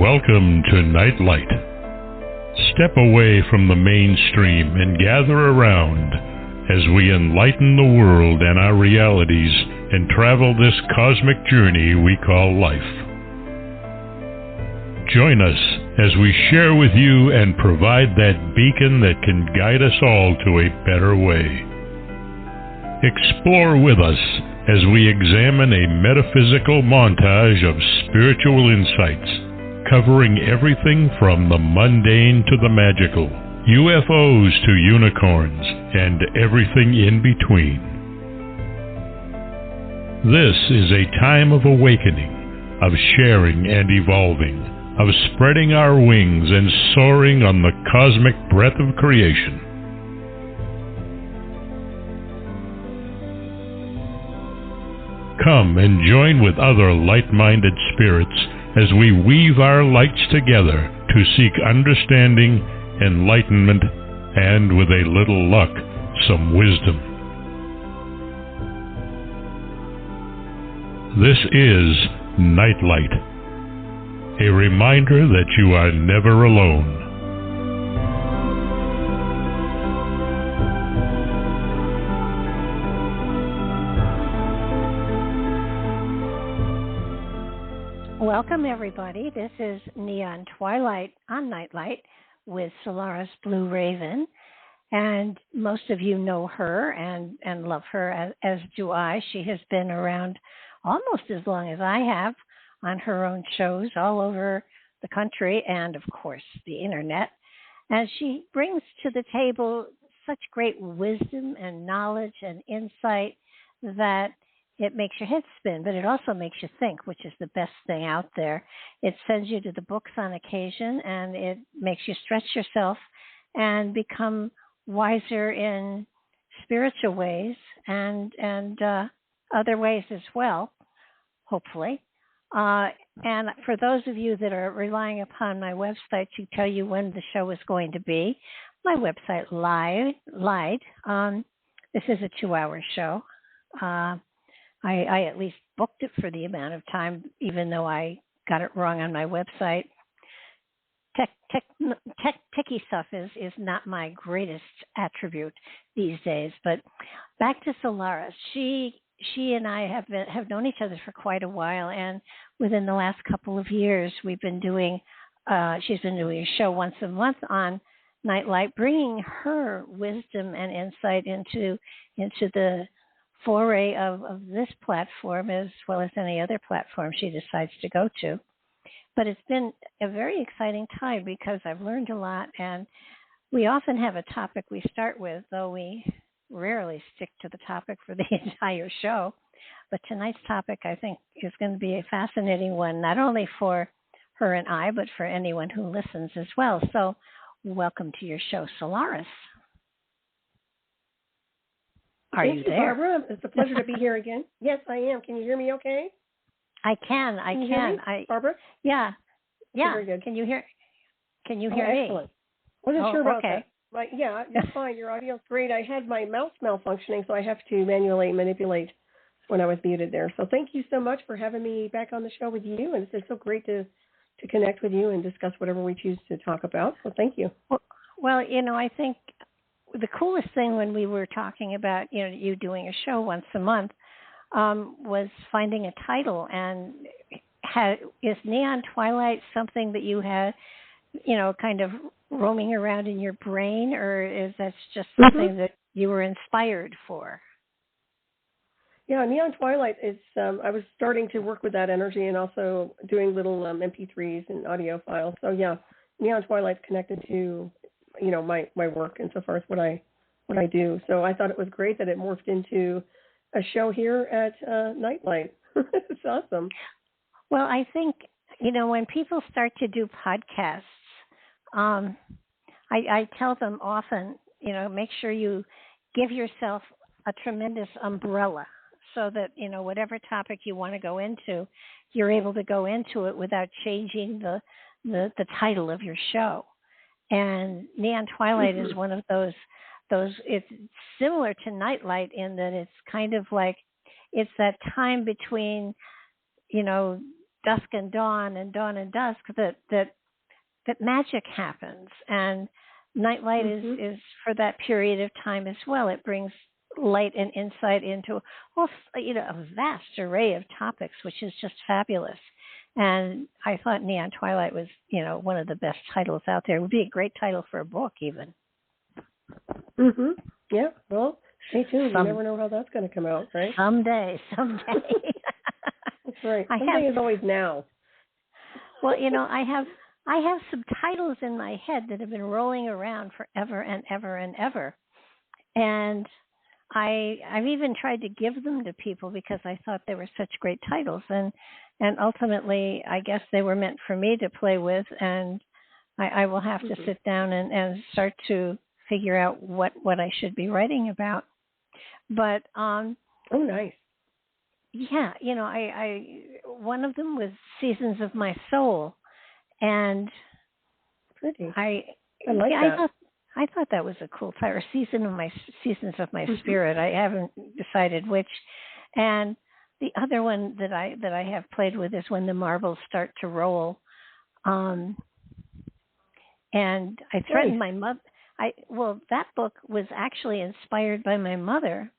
Welcome to Nightlight. Step away from the mainstream and gather around as we enlighten the world and our realities and travel this cosmic journey we call life. Join us as we share with you and provide that beacon that can guide us all to a better way. Explore with us as we examine a metaphysical montage of spiritual insights, covering everything from the mundane to the magical, UFOs to unicorns, and everything in between. This is a time of awakening, of sharing and evolving, of spreading our wings and soaring on the cosmic breath of creation. Come and join with other light-minded spirits as we weave our lights together to seek understanding, enlightenment, and, with a little luck, some wisdom. This is Nightlight, a reminder that you are never alone. Welcome, everybody. This is Neon Twilight on Nightlight with Solaris Blue Raven. And most of you know her and love her, as do I. She has been around almost as long as I have on her own shows all over the country and, of course, the internet. And she brings to the table such great wisdom and knowledge and insight that it makes your head spin, but it also makes you think, which is the best thing out there. It sends you to the books on occasion, and it makes you stretch yourself and become wiser in spiritual ways and other ways as well, hopefully. And for those of you that are relying upon my website to tell you when the show is going to be, my website lied. This is a 2-hour show. I at least booked it for the amount of time, even though I got it wrong on my website. Techie stuff is not my greatest attribute these days. But back to Solaris. She and I have known each other for quite a while, and within the last couple of years, she's been doing a show once a month on Nightlight, bringing her wisdom and insight into the foray of this platform as well as any other platform she decides to go to. But it's been a very exciting time because I've learned a lot, and we often have a topic we start with, though we rarely stick to the topic for the entire show. But tonight's topic, I think, is going to be a fascinating one, not only for her and I, but for anyone who listens as well. So welcome to your show, Solaris. Thank you, there? Barbara. It's a pleasure to be here again. Yes, I am. Can you hear me okay? I can. You hear me, Barbara? Yeah. Very good. Can you hear me? Excellent. Wasn't sure about okay. that. But yeah, you're fine. Your audio's great. I had my mouse malfunctioning, so I have to manually manipulate when I was muted there. So thank you so much for having me back on the show with you. And it's so great to connect with you and discuss whatever we choose to talk about. So thank you. Well, I think the coolest thing when we were talking about, you doing a show once a month, was finding a title. And is Neon Twilight something that you had, kind of roaming around in your brain, or is that just something that you were inspired for? Yeah, Neon Twilight is, I was starting to work with that energy and also doing little MP3s and audio files. So yeah, Neon Twilight's connected to my work insofar as what I do. So I thought it was great that it morphed into a show here at Nightlight. It's awesome. Well, I think, when people start to do podcasts, I tell them often, make sure you give yourself a tremendous umbrella so that, whatever topic you want to go into, you're able to go into it without changing the title of your show. And Neon Twilight is one of those, it's similar to Nightlight in that it's kind of like, it's that time between, dusk and dawn and dawn and dusk that magic happens. And Nightlight is for that period of time as well. It brings light and insight into a vast array of topics, which is just fabulous. And I thought Neon Twilight was, one of the best titles out there. It would be a great title for a book, even. Mm-hmm. Yeah. Well, stay tuned. You never know how that's going to come out, right? Someday. That's right. Someday is always now. Well, I have some titles in my head that have been rolling around forever and ever and ever, and I've even tried to give them to people because I thought they were such great titles, and ultimately I guess they were meant for me to play with, and I will have to sit down and start to figure out what I should be writing about. But oh, nice. Yeah, I one of them was Seasons of My Soul, and pretty. I like that. I thought that was a cool title. Seasons of My Spirit. I haven't decided which. And the other one that I have played with is When the Marbles Start to Roll. And I threatened my mother. That book was actually inspired by my mother.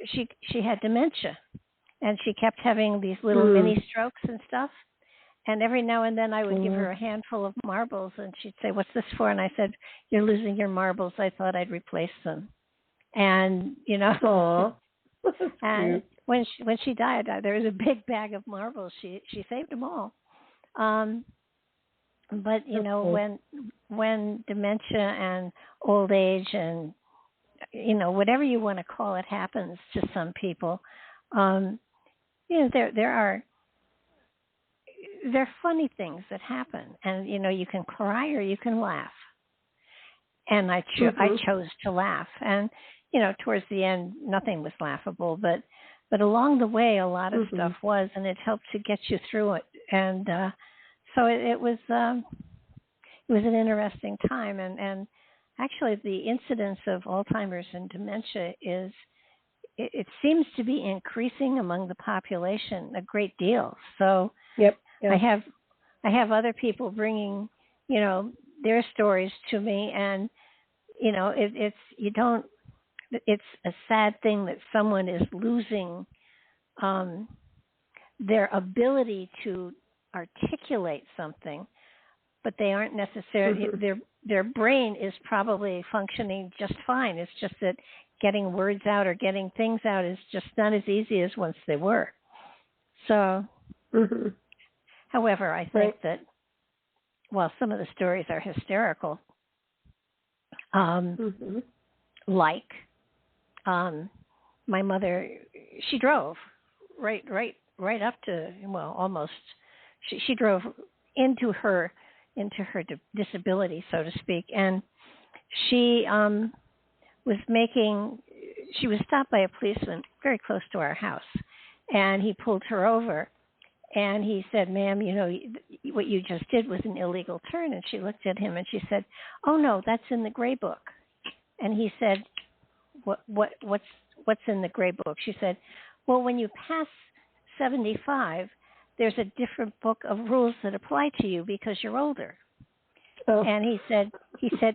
She had dementia, and she kept having these little mini strokes and stuff. And every now and then I would give her a handful of marbles, and she'd say, "What's this for?" And I said, "You're losing your marbles. I thought I'd replace them." And Aww. and when she died, there was a big bag of marbles. She saved them all. But when dementia and old age and whatever you want to call it happens to some people, there are funny things that happen, and you can cry or you can laugh. And I chose to laugh, and towards the end nothing was laughable, but along the way a lot of stuff was, and it helped to get you through it. And so it was an interesting time, and actually the incidence of Alzheimer's and dementia it seems to be increasing among the population a great deal. So yep. I have other people bringing, their stories to me, and it's a sad thing that someone is losing their ability to articulate something, but they aren't necessarily their brain is probably functioning just fine. It's just that getting words out or getting things out is just not as easy as once they were. So. However, I think that while some of the stories are hysterical, like my mother, she drove right up to, almost. She drove into her disability, so to speak, and she was stopped by a policeman very close to our house, and he pulled her over. And he said, "Ma'am, what you just did was an illegal turn." And she looked at him and she said, "Oh no, that's in the gray book." And he said, "What's in the gray book?" She said, "Well, when you pass 75, there's a different book of rules that apply to you because you're older." Oh. And he said,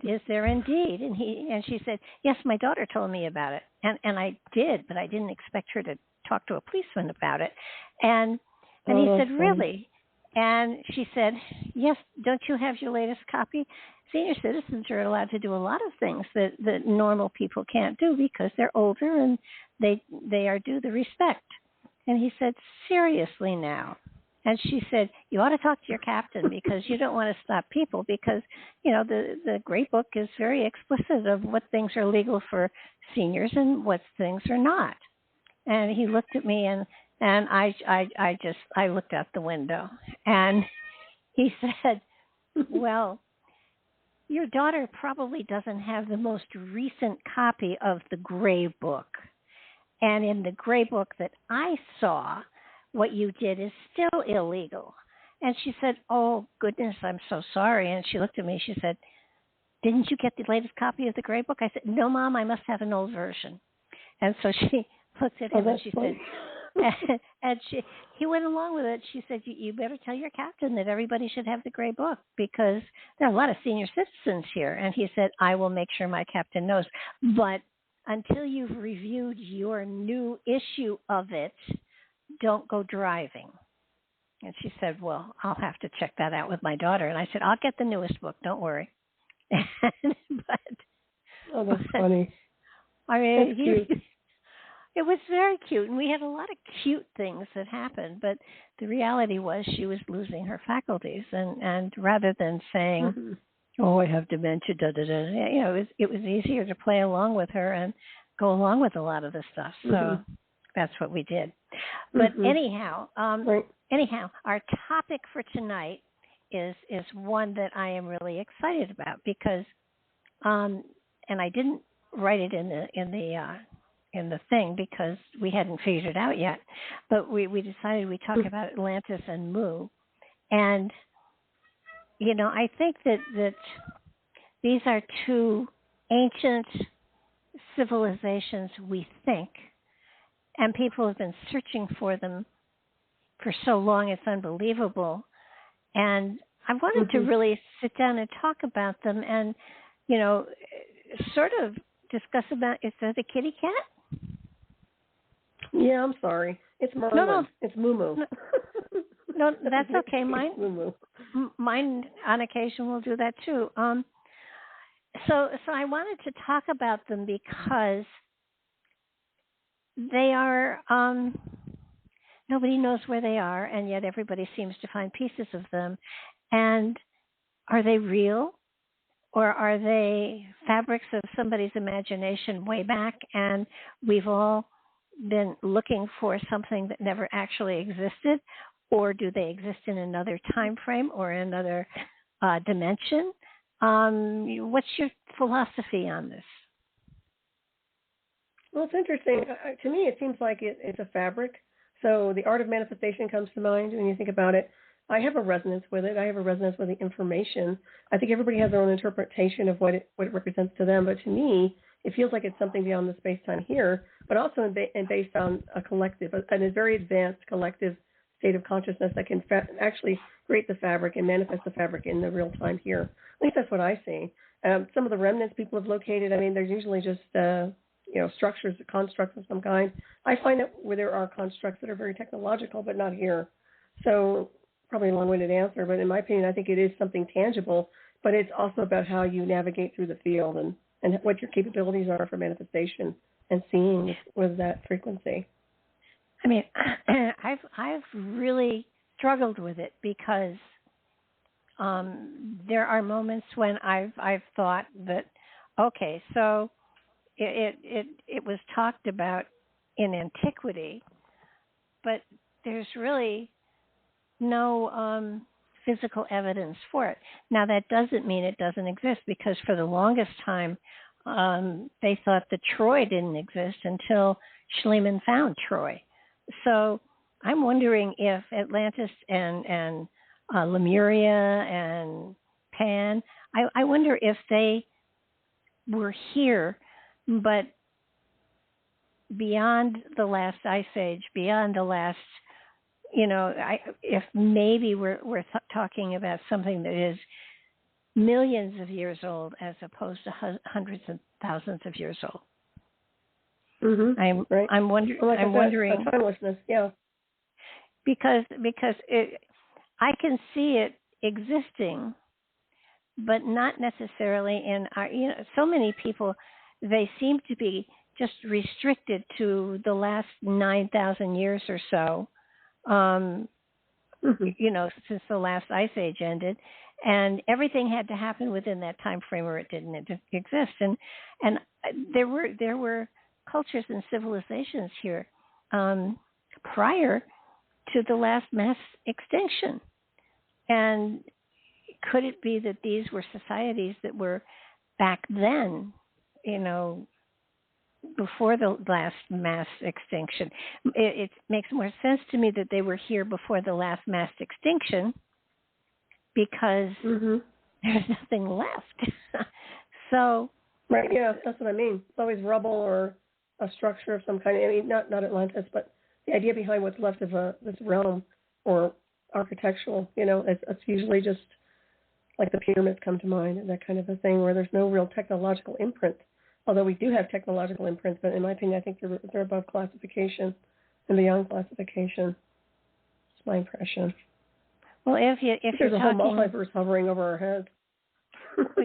"Is there indeed?" And she said, "Yes, my daughter told me about it." And I did, but I didn't expect her to talk to a policeman about it. And he said, "Really?" And she said, "Yes, don't you have your latest copy?" Senior citizens are allowed to do a lot of things that normal people can't do because they're older and they are due the respect. And he said, "Seriously now?" And she said, "You ought to talk to your captain because you don't want to stop people because, the Gray Book is very explicit of what things are legal for seniors and what things are not." And he looked at me and I looked out the window, and he said, "Well, your daughter probably doesn't have the most recent copy of the Gray Book. And in the Gray Book that I saw, what you did is still illegal." And she said, "Oh, goodness, I'm so sorry." And she looked at me, she said, "Didn't you get the latest copy of the Gray Book?" I said, "No, Mom, I must have an old version." And so she looked at him and she said, and he went along with it. She said, you better tell your captain that everybody should have the gray book because there are a lot of senior citizens here. And he said, I will make sure my captain knows. But until you've reviewed your new issue of it, don't go driving. And she said, well, I'll have to check that out with my daughter. And I said, I'll get the newest book. Don't worry. Oh, that's funny. I mean, it was very cute. And we had a lot of cute things that happened. But the reality was she was losing her faculties. And rather than saying, oh, I have dementia, it was easier to play along with her and go along with a lot of the stuff. So that's what we did. But anyhow, our topic for tonight is one that I am really excited about because, and I didn't write it in the thing because we hadn't figured it out yet. But we decided we'd talk about Atlantis and Mu, and I think that these are two ancient civilizations, we think, and people have been searching for them for so long, it's unbelievable. And I wanted to really sit down and talk about them and, sort of discuss about, is that a kitty cat? Yeah, I'm sorry. It's Merlin. No. It's Moo. No, that's okay. Moo. Mine on occasion will do that too. So I wanted to talk about them because they are, nobody knows where they are, and yet everybody seems to find pieces of them. And are they real, or are they fabrics of somebody's imagination way back, and we've all been looking for something that never actually existed, or do they exist in another time frame or another dimension? What's your philosophy on this? Well, it's interesting. To me, it seems like it's a fabric. So the art of manifestation comes to mind when you think about it. I have a resonance with it. I have a resonance with the information. I think everybody has their own interpretation of what it represents to them. But to me, it feels like it's something beyond the space-time here, but also based on a collective, a very advanced collective state of consciousness that can actually create the fabric and manifest the fabric in the real time here. At least that's what I see. Some of the remnants people have located, there's usually just structures, constructs of some kind. I find that where there are constructs that are very technological, but not here. So probably a long-winded answer, but in my opinion, I think it is something tangible, but it's also about how you navigate through the field and what your capabilities are for manifestation and seeing with that frequency. I've really struggled with it because there are moments when I've thought that, okay, so it was talked about in antiquity, but there's really no physical evidence for it. Now, that doesn't mean it doesn't exist, because for the longest time, they thought that Troy didn't exist until Schliemann found Troy. So I'm wondering if Atlantis and Lemuria and Pan, I wonder if they were here, but beyond the last ice age, beyond the last, if maybe we're talking about something that is millions of years old as opposed to hundreds of thousands of years old. Mm-hmm. I'm wondering timelessness, yeah. Because I can see it existing, but not necessarily in our. So many people, they seem to be just restricted to the last 9,000 years or so. Since the last ice age ended, and everything had to happen within that time frame, or it didn't exist. And there were cultures and civilizations here prior to the last mass extinction. And could it be that these were societies that were back then, before the last mass extinction? It makes more sense to me that they were here before the last mass extinction, because there's nothing left. So, right, yeah, that's what I mean. It's always rubble or a structure of some kind. Not Atlantis, but the idea behind what's left of this realm or architectural. It's usually just like the pyramids come to mind and that kind of a thing where there's no real technological imprint. Although we do have technological imprints, but in my opinion, I think they're above classification and beyond classification. It's my impression. Well, if there's a whole talking, multiverse hovering over our heads.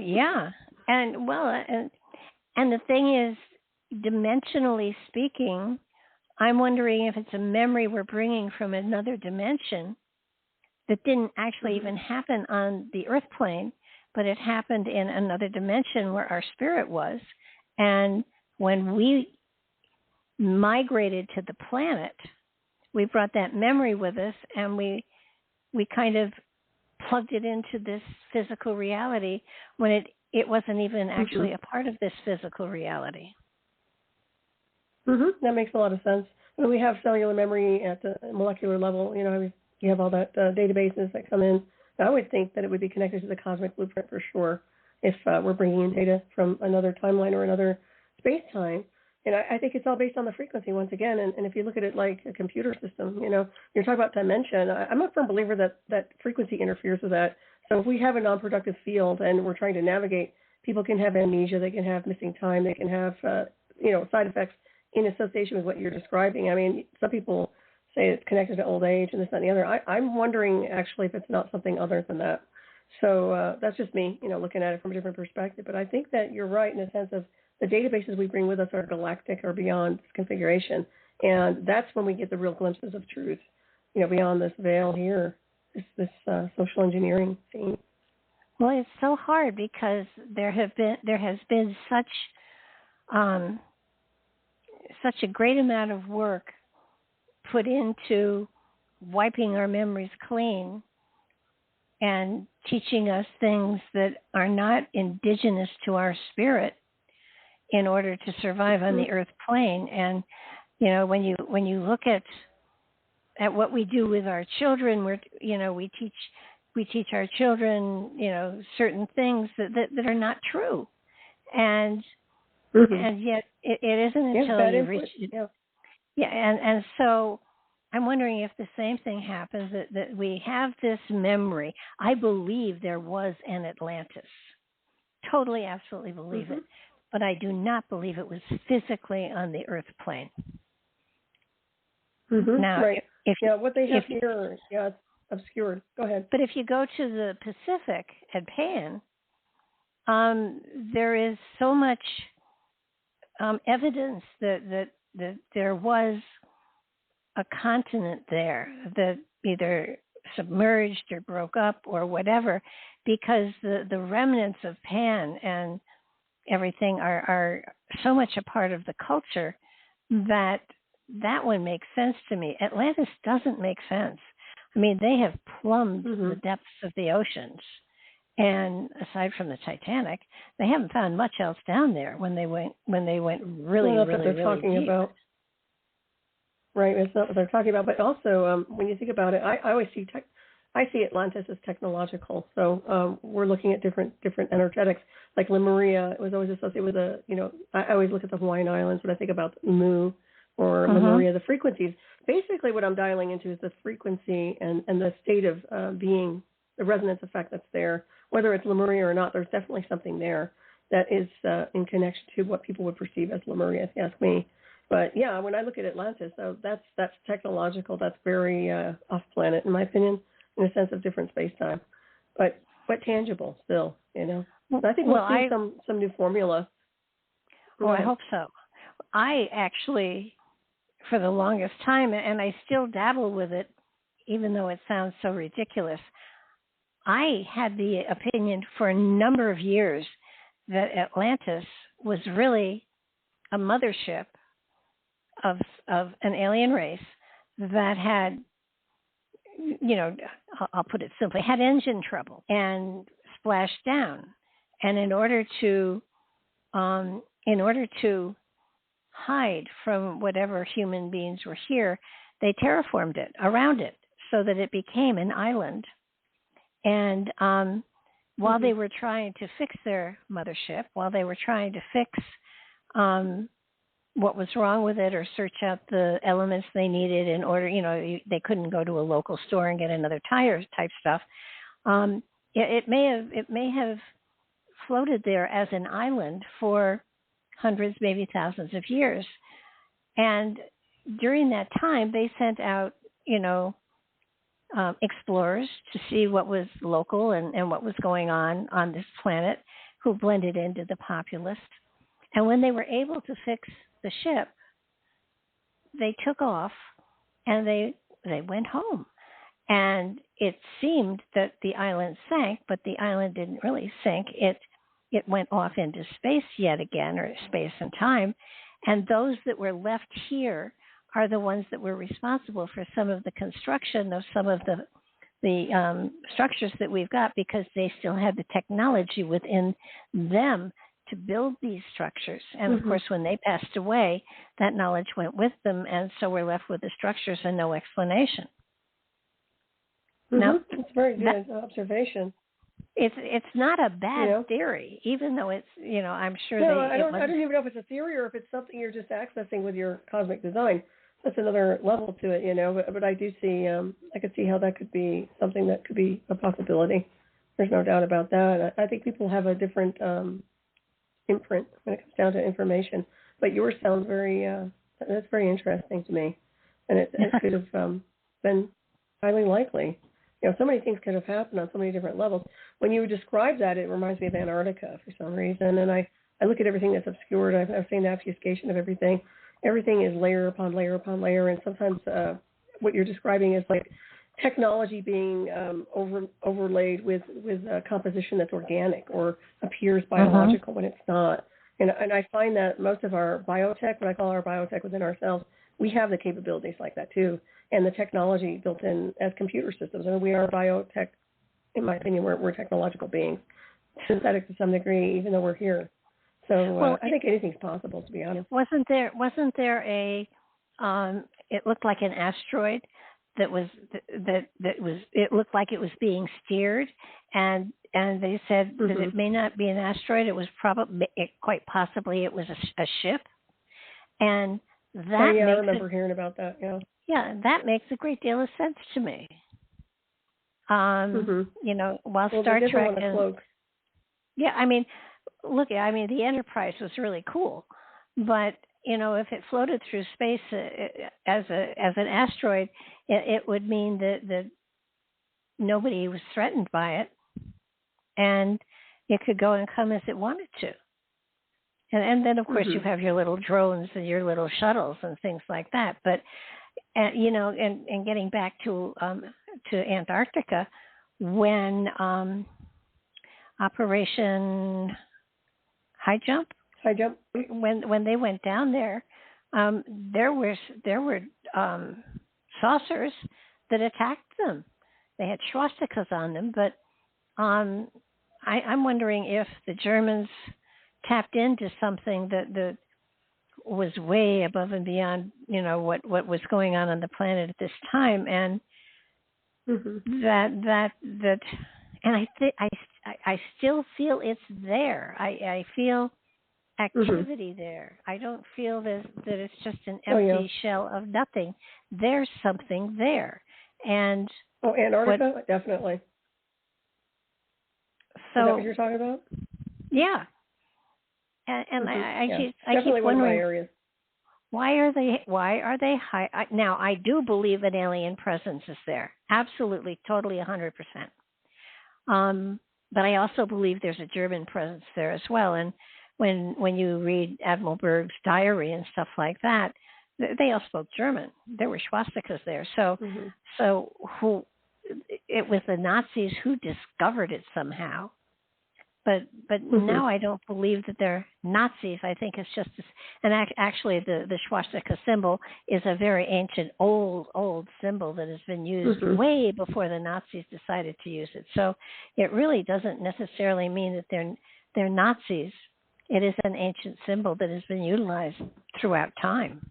yeah, and the thing is, dimensionally speaking, I'm wondering if it's a memory we're bringing from another dimension that didn't actually even happen on the Earth plane, but it happened in another dimension where our spirit was. And when we migrated to the planet, we brought that memory with us, and we kind of plugged it into this physical reality when it wasn't even actually a part of this physical reality. That makes a lot of sense. When we have cellular memory at the molecular level, you have all that databases that come in. I would think that it would be connected to the cosmic blueprint for sure if we're bringing in data from another timeline or another space-time. And I think it's all based on the frequency once again. And if you look at it like a computer system, you're talking about dimension. I'm a firm believer that frequency interferes with that. So if we have a non-productive field and we're trying to navigate, people can have amnesia, they can have missing time, they can have, side effects in association with what you're describing. I mean, some people say it's connected to old age and this, that, and the other. I'm wondering actually if it's not something other than that. So that's just me, looking at it from a different perspective. But I think that you're right in the sense of the databases we bring with us are galactic or beyond this configuration. And that's when we get the real glimpses of truth, beyond this veil here, this social engineering scene. Well, it's so hard because there has been such a great amount of work put into wiping our memories clean and teaching us things that are not indigenous to our spirit in order to survive on the earth plane. And when you look at what we do with our children, we teach our children certain things that are not true, and yet it isn't until you reach and so I'm wondering if the same thing happens, that we have this memory. I believe there was an Atlantis. Totally, absolutely believe it. But I do not believe it was physically on the earth plane. Now, right. What they have here, it's obscured. Go ahead. But if you go to the Pacific at Pan, there is so much evidence that there was a continent there that either submerged or broke up or whatever, because the remnants of Pan and everything are so much a part of the culture that one makes sense to me. Atlantis doesn't make sense. I mean, they have plumbed the depths of the oceans, and aside from the Titanic, they haven't found much else down there when they went really, well, that's really, what they're really talking deep. about. Right, it's not what they're talking about. But also, when you think about it, I always see Atlantis as technological. So we're looking at different energetics. Like Lemuria, it was always associated with I always look at the Hawaiian Islands when I think about Mu or Lemuria, the frequencies. Basically, what I'm dialing into is the frequency and the state of being, the resonance effect that's there. Whether it's Lemuria or not, there's definitely something there that is in connection to what people would perceive as Lemuria, if you ask me. But yeah, when I look at Atlantis, so that's technological. That's very off-planet, in my opinion, in a sense of different space-time, but tangible still. I think we'll see some new formula. Well, I hope so. I actually, for the longest time, and I still dabble with it, even though it sounds so ridiculous, I had the opinion for a number of years that Atlantis was really a mothership of an alien race that had, I'll put it simply, had engine trouble and splashed down. And in order to hide from whatever human beings were here, they terraformed it around it so that it became an island. And while they were trying to fix their mothership, while they were trying to fix what was wrong with it or search out the elements they needed in order, they couldn't go to a local store and get another tire type stuff. It may have floated there as an island for hundreds, maybe thousands of years. And during that time, they sent out, explorers to see what was local and what was going on this planet, who blended into the populace. And when they were able to fix the ship, they took off and they went home. And it seemed that the island sank, but the island didn't really sink. It went off into space yet again, or space and time. And those that were left here are the ones that were responsible for some of the construction of some of the structures that we've got, because they still had the technology within them to build these structures. And of course, when they passed away, that knowledge went with them, and so we're left with the structures and no explanation. Now, it's a very good observation. It's not a bad theory, even though it's, I'm sure I don't even know if it's a theory or if it's something you're just accessing with your cosmic design. That's another level to it, but I do see, I could see how that could be something that could be a possibility. There's no doubt about that. I think people have a different imprint when it comes down to information, but yours sounds that's very interesting to me, and it could have been highly likely. So many things could have happened on so many different levels. When you describe that, it reminds me of Antarctica for some reason, and I look at everything that's obscured. I've seen the obfuscation of everything. Everything is layer upon layer upon layer, and sometimes what you're describing is like technology being overlaid with composition that's organic or appears biological when it's not. And I find that most of our biotech, what I call our biotech within ourselves, we have the capabilities like that too, and the technology built in as computer systems. And we are biotech, in my opinion, we're technological beings, synthetic to some degree, even though we're here. So I think anything's possible, to be honest. Wasn't there a? It looked like an asteroid that was It looked like it was being steered, and they said that it may not be an asteroid. It was quite possibly it was a ship, and that. I remember hearing about that. Yeah. Yeah, that makes a great deal of sense to me. While Star Trek and the Enterprise was really cool, but if it floated through space as an asteroid, it would mean that nobody was threatened by it, and it could go and come as it wanted to. And then of course you have your little drones and your little shuttles and things like that. But and getting back to Antarctica, when Operation High Jump, when they went down there, there were saucers that attacked them. They had swastikas on them, but I'm wondering if the Germans tapped into something that was way above and beyond, what was going on the planet at this time, and that, and I still feel it's there. I feel activity there. I don't feel that it's just an empty shell of nothing. There's something there, and Antarctica, definitely. So is that what you're talking about? Yeah. And I keep wondering, one of my areas. Why are they high? Now, I do believe an alien presence is there. Absolutely, totally, 100%. But I also believe there's a German presence there as well. And when you read Admiral Berg's diary and stuff like that, they all spoke German. There were swastikas there. So it was the Nazis who discovered it somehow. But now I don't believe that they're Nazis. I think it's just this, and actually the swastika symbol is a very ancient, old symbol that has been used way before the Nazis decided to use it. So it really doesn't necessarily mean that they're Nazis. It is an ancient symbol that has been utilized throughout time.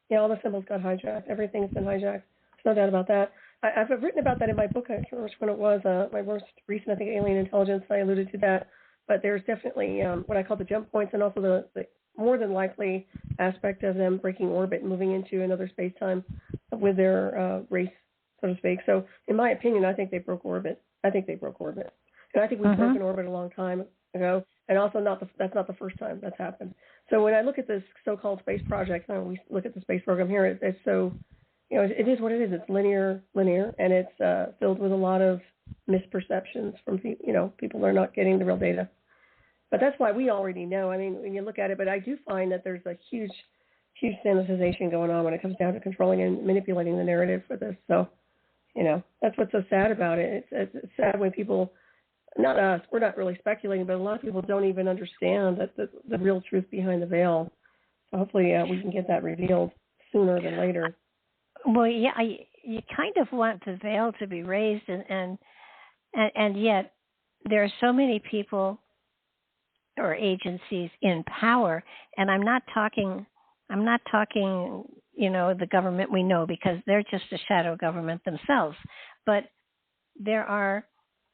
Yeah, all the symbols got hijacked. Everything's been hijacked. There's no doubt about that. I've written about that in my book. I can't remember which one it was. My most recent, I think, Alien Intelligence. I alluded to that. But there's definitely what I call the jump points, and also the more than likely aspect of them breaking orbit and moving into another space-time with their race, so to speak. So in my opinion, I think they broke orbit. And I think we've broken orbit a long time ago, and also that's not the first time that's happened. So when I look at this so-called space project, we look at the space program here, it's so, it is what it is. It's linear, and it's filled with a lot of misperceptions from people that are not getting the real data. But that's why we already know. I mean, when you look at it, but I do find that there's a huge sanitization going on when it comes down to controlling and manipulating the narrative for this. So, that's what's so sad about it. It's sad when people, not us, we're not really speculating, but a lot of people don't even understand that the real truth behind the veil. So hopefully we can get that revealed sooner than later. Well, yeah, you kind of want the veil to be raised, and yet there are so many people or agencies in power, and I'm not talking, the government we know, because they're just a shadow government themselves, but there are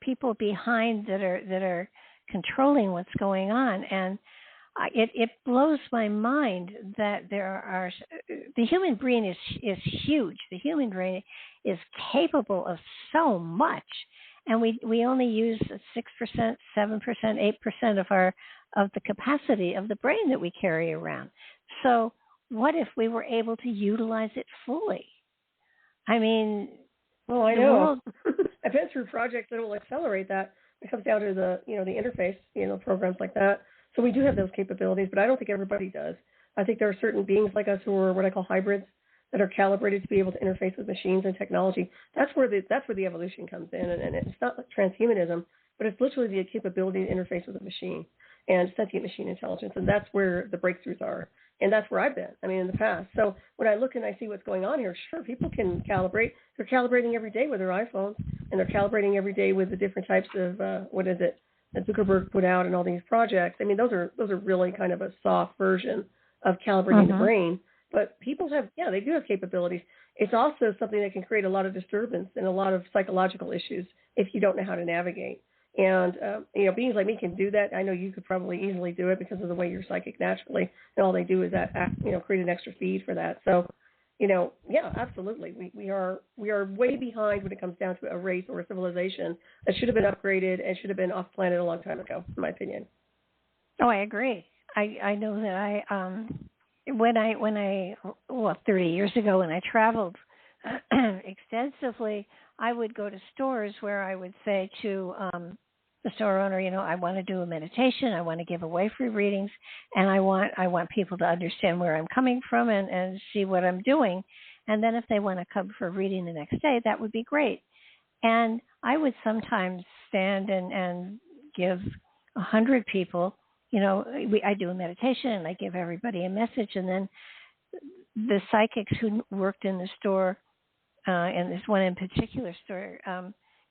people behind that are controlling what's going on, and it blows my mind that the human brain is huge. The human brain is capable of so much, and we only use 6%, 7%, 8% of the capacity of the brain that we carry around. So what if we were able to utilize it fully? I mean, well, I know. I've been through projects that will accelerate that. It comes down to the interface, programs like that. So we do have those capabilities, but I don't think everybody does. I think there are certain beings like us who are what I call hybrids that are calibrated to be able to interface with machines and technology. That's where the evolution comes in, and it's not like transhumanism, but it's literally the capability to interface with a machine and sentient machine intelligence, and that's where the breakthroughs are, and that's where I've been. I mean, in the past. So when I look and I see what's going on here, sure, people can calibrate. They're calibrating every day with their iPhones, and they're calibrating every day with the different types of that Zuckerberg put out and all these projects. I mean, those are really kind of a soft version of calibrating the brain. But people they do have capabilities. It's also something that can create a lot of disturbance and a lot of psychological issues if you don't know how to navigate. And, beings like me can do that. I know you could probably easily do it because of the way you're psychic naturally. And all they do is create an extra feed for that. So, absolutely. We are way behind when it comes down to a race or a civilization that should have been upgraded and should have been off planet a long time ago, in my opinion. Oh, I agree. I know that when I 30 years ago when I traveled extensively, I would go to stores where I would say to the store owner, I want to do a meditation, I want to give away free readings, and I want people to understand where I'm coming from and see what I'm doing. And then if they want to come for a reading the next day, that would be great. And I would sometimes stand and give 100 people, I do a meditation and I give everybody a message, and then the psychics who worked in the store, and this one in particular store,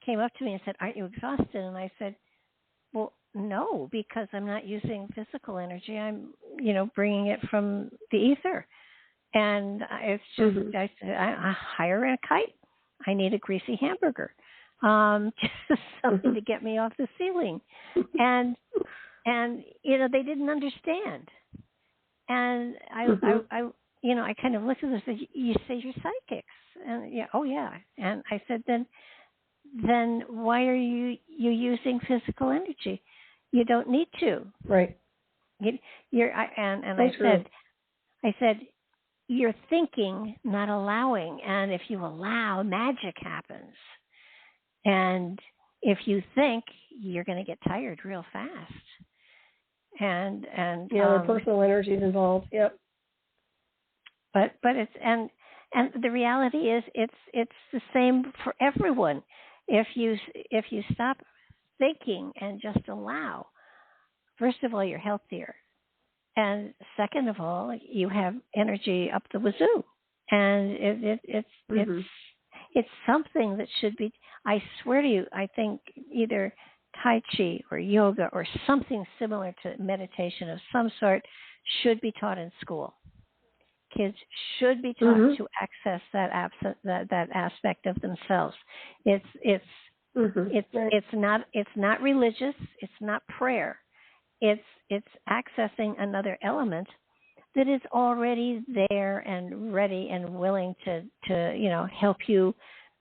came up to me and said, "Aren't you exhausted?" And I said, "Well, no, because I'm not using physical energy. I'm, bringing it from the ether." And it's just, I said, I hire a kite. I need a greasy hamburger, just something to get me off the ceiling. And they didn't understand. And I kind of looked at this and said, "You say you're psychics?" And oh yeah. And I said, then why are you using physical energy? You don't need to. Right. I said, you're thinking, not allowing. And if you allow, magic happens. And if you think, you're going to get tired real fast. And their personal energy is involved. Yep. But it's and the reality is it's the same for everyone. If you stop thinking and just allow, first of all, you're healthier, and second of all, you have energy up the wazoo, and it's something that should be. I swear to you, I think either Tai Chi or yoga or something similar to meditation of some sort should be taught in school. Kids should be taught to access that aspect of themselves. It's not religious. It's not prayer. it's accessing another element that is already there and ready and willing to help you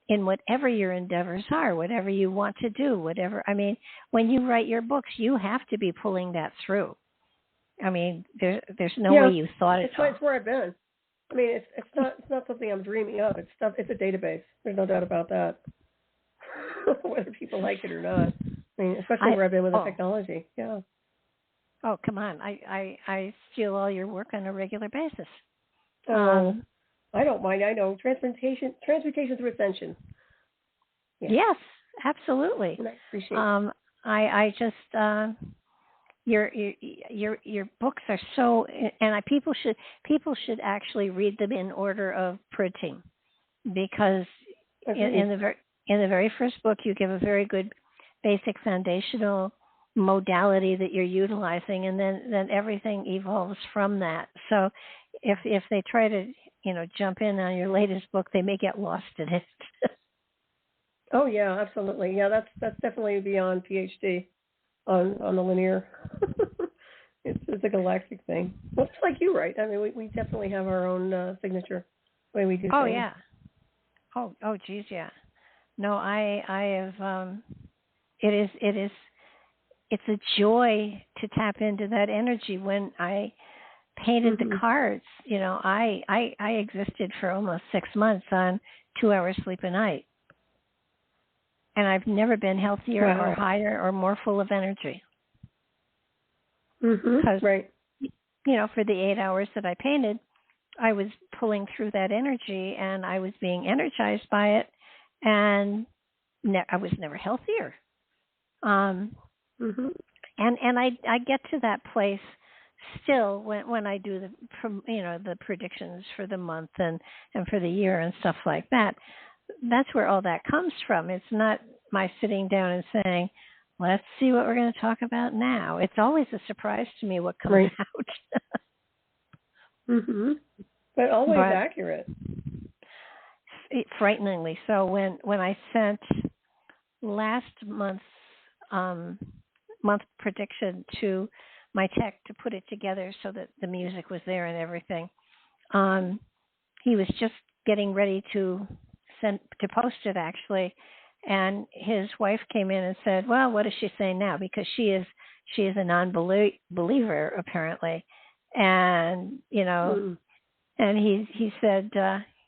in whatever your endeavors are, whatever you want to do, whatever. I mean, when you write your books, you have to be pulling that through. I mean, there's no way you thought it. It's where I've been. I mean, it's not something I'm dreaming of. It's a database. There's no doubt about that. Whether people like it or not. I mean, especially where I've been with the technology. Yeah. Oh, come on. I steal all your work on a regular basis. I don't mind. I know transportation through ascension. Yeah. Yes, absolutely. And I appreciate it. I just your books are so, and people should actually read them in order of printing, because in the very first book you give a very good basic foundational modality that you're utilizing, and then everything evolves from that. So if they try to jump in on your latest book, they may get lost in it. Oh yeah, absolutely. Yeah, that's definitely beyond PhD on the linear. It's a galactic thing. Well, it's like you, right? I mean, we definitely have our own signature way we do things. Oh yeah. Oh geez, yeah. No, I have. It's a joy to tap into that energy. When I painted the cards, I existed for almost 6 months on 2 hours sleep a night. And I've never been healthier or higher or more full of energy. Because, right. For the 8 hours that I painted, I was pulling through that energy and I was being energized by it, and I was never healthier. And I get to that place still when I do the predictions for the month and for the year and stuff like that. That's where all that comes from. It's not my sitting down and saying, let's see what we're going to talk about now. It's always a surprise to me what comes out. But always accurate. Frighteningly so. When I sent last month's month prediction to my tech to put it together so that the music was there and everything, he was just getting ready to post it, actually, and his wife came in and said, well, what does she say now? Because she is a non-believer apparently, and and he said,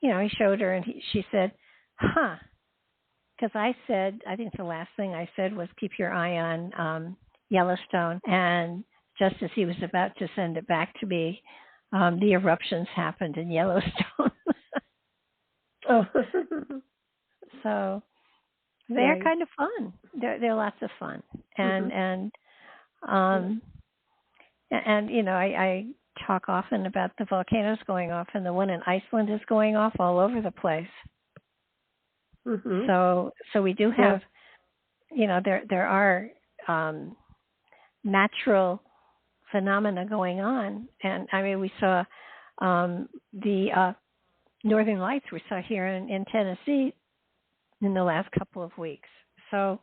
he showed her, and she said, because I said, I think the last thing I said was keep your eye on Yellowstone, and just as he was about to send it back to me, the eruptions happened in Yellowstone. So they're kind of fun. They're lots of fun, and I talk often about the volcanoes going off, and the one in Iceland is going off all over the place. So we do have, there are natural phenomena going on, and I mean we saw the Northern Lights we saw here in Tennessee in the last couple of weeks. So,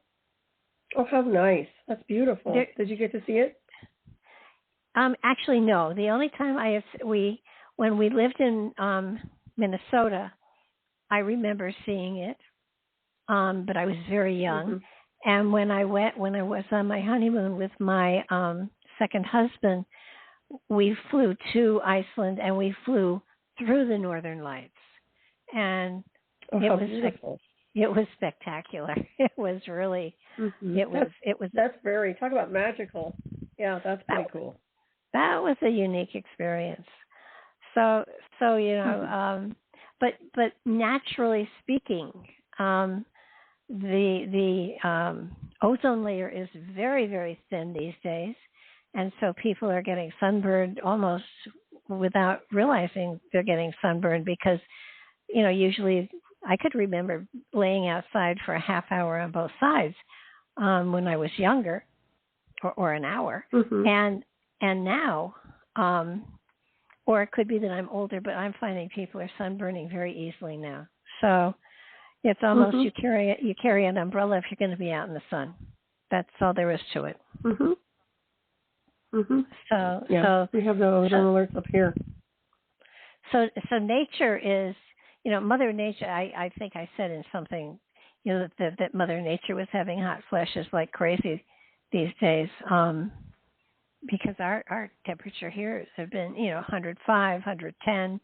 oh, how nice! That's beautiful. Did you get to see it? Actually, no. The only time when we lived in Minnesota, I remember seeing it, but I was very young. And when I was on my honeymoon with my second husband, we flew to Iceland and we flew through the Northern Lights, and it was spectacular. It was really, that's very, talk about magical. Yeah, that's pretty cool. That was a unique experience. So but naturally speaking, the ozone layer is very, very thin these days, and so people are getting sunburned almost without realizing they're getting sunburned, because usually I could remember laying outside for a half hour on both sides when I was younger, or an hour, and now, or it could be that I'm older, but I'm finding people are sunburning very easily now. So it's almost you carry an umbrella if you're going to be out in the sun. That's all there is to it. So we have the ozone alerts up here. So nature is, Mother Nature. I think I said in something, that Mother Nature was having hot flashes like crazy these days, because our temperature here have been, 105, 110.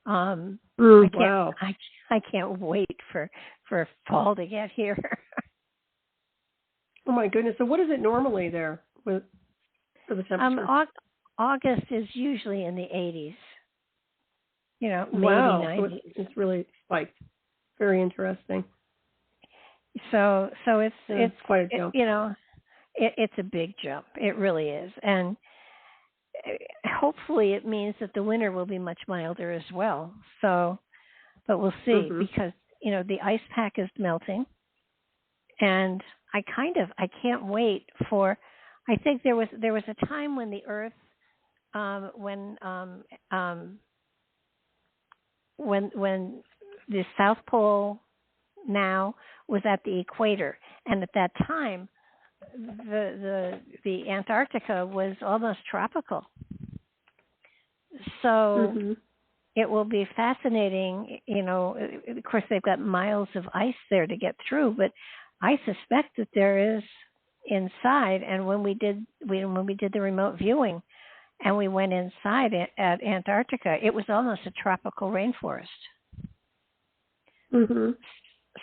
Wow. I can't wait for fall to get here. Oh my goodness! So what is it normally there for the temperature? August is usually in the 80s. Maybe wow, 90s. So it's really spiked. Very interesting. So it's quite a jump. It's a big jump. It really is, and hopefully it means that the winter will be much milder as well. So, but we'll see, because the ice pack is melting, and I can't wait for. I think there was a time when the Earth, when the South Pole now was at the equator, and at that time the Antarctica was almost tropical. So it will be fascinating. Of course they've got miles of ice there to get through, but I suspect that there is inside. And when we did the remote viewing, and we went inside at Antarctica, it was almost a tropical rainforest.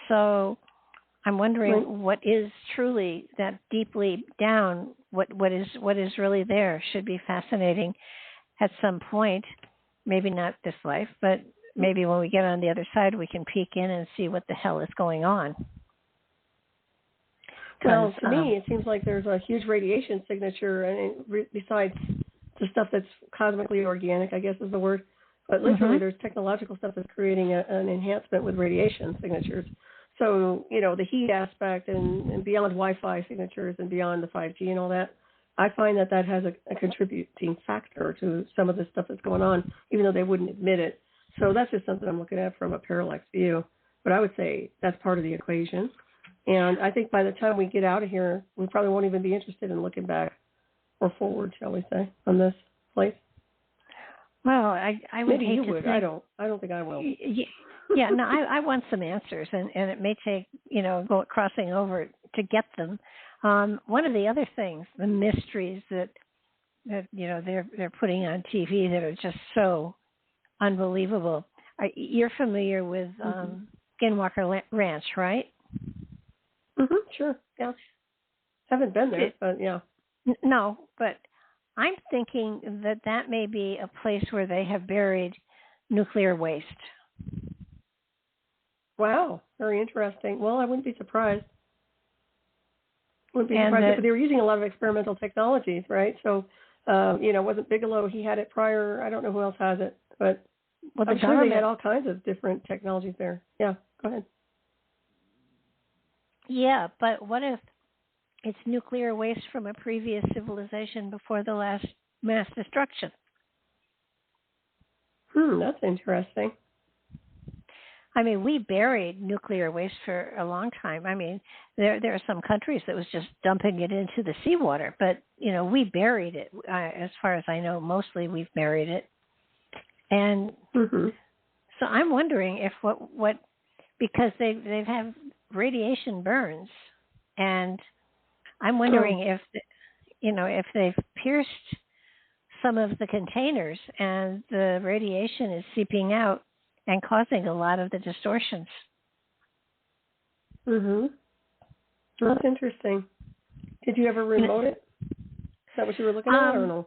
So I'm wondering what is truly that deeply down, what is really there. Should be fascinating at some point, maybe not this life, but maybe when we get on the other side, we can peek in and see what the hell is going on. Well, to me, it seems like there's a huge radiation signature, and besides the stuff that's cosmically organic, I guess is the word, but literally there's technological stuff that's creating an enhancement with radiation signatures. So, the heat aspect and beyond Wi-Fi signatures and beyond the 5G and all that, I find that has a contributing factor to some of the stuff that's going on, even though they wouldn't admit it. So that's just something I'm looking at from a parallax view. But I would say that's part of the equation. And I think by the time we get out of here, we probably won't even be interested in looking back or forward, shall we say, on this place. Well, I would maybe hate you to would. think, I don't think I will. Yeah, no, I want some answers, and it may take crossing over to get them. One of the other things, the mysteries that they're putting on TV that are just so unbelievable. You're familiar with Skinwalker Ranch, right? Sure. Yeah. Haven't been there, but yeah. No, but I'm thinking that may be a place where they have buried nuclear waste. Wow, very interesting. Well, I wouldn't be surprised. But they were using a lot of experimental technologies, right? So, wasn't Bigelow, he had it prior. I don't know who else has it, but I'm sure they had all kinds of different technologies there. Yeah, go ahead. Yeah, but what if it's nuclear waste from a previous civilization before the last mass destruction? That's interesting. I mean, we buried nuclear waste for a long time. I mean, there are some countries that was just dumping it into the seawater, but, we buried it. As far as I know, mostly we've buried it. And so I'm wondering if what because they've have radiation burns, and I'm wondering if they've pierced some of the containers and the radiation is seeping out and causing a lot of the distortions. That's interesting. Did you ever remote it? Is that what you were looking at, or no?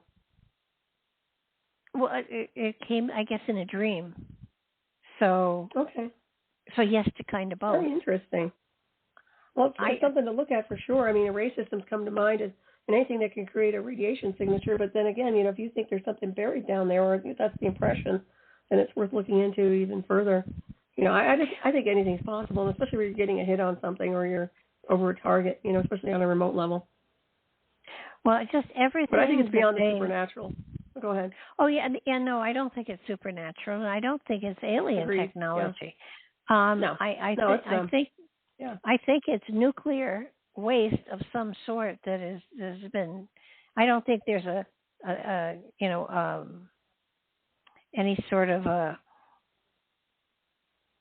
Well, it came, I guess, in a dream. So okay. So yes, to kind of both. Very interesting. Well, it's something to look at for sure. I mean, array systems come to mind as anything that can create a radiation signature. But then again, if you think there's something buried down there, or if that's the impression, then it's worth looking into even further. I think anything's possible, especially when you're getting a hit on something or you're over a target. Especially on a remote level. Well, it's just everything. But I think it's beyond the supernatural. Go ahead. Oh yeah, no, I don't think it's supernatural, and I don't think it's alien technology. Yeah. No, I think it's nuclear waste of some sort that has been. I don't think there's a any sort of a,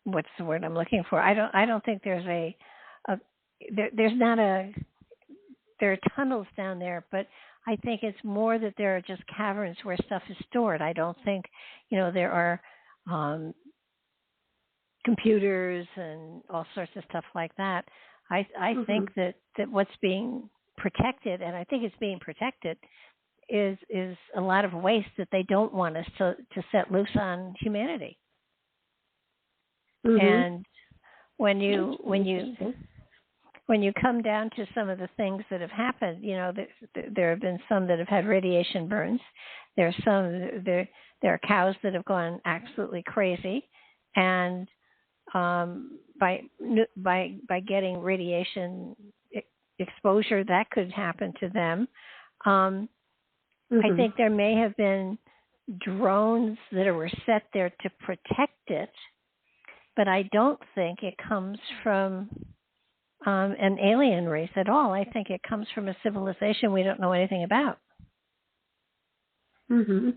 what's the word I'm looking for? I don't think there's there's not there are tunnels down there, but I think it's more that there are just caverns where stuff is stored. I don't think, there are computers and all sorts of stuff like that. I think that what's being protected, and I think it's being protected, is a lot of waste that they don't want us to set loose on humanity. And when you come down to some of the things that have happened, there have been some that have had radiation burns. There are cows that have gone absolutely crazy, and by getting radiation exposure, that could happen to them. I think there may have been drones that were set there to protect it, but I don't think it comes from an alien race at all. I think it comes from a civilization we don't know anything about. And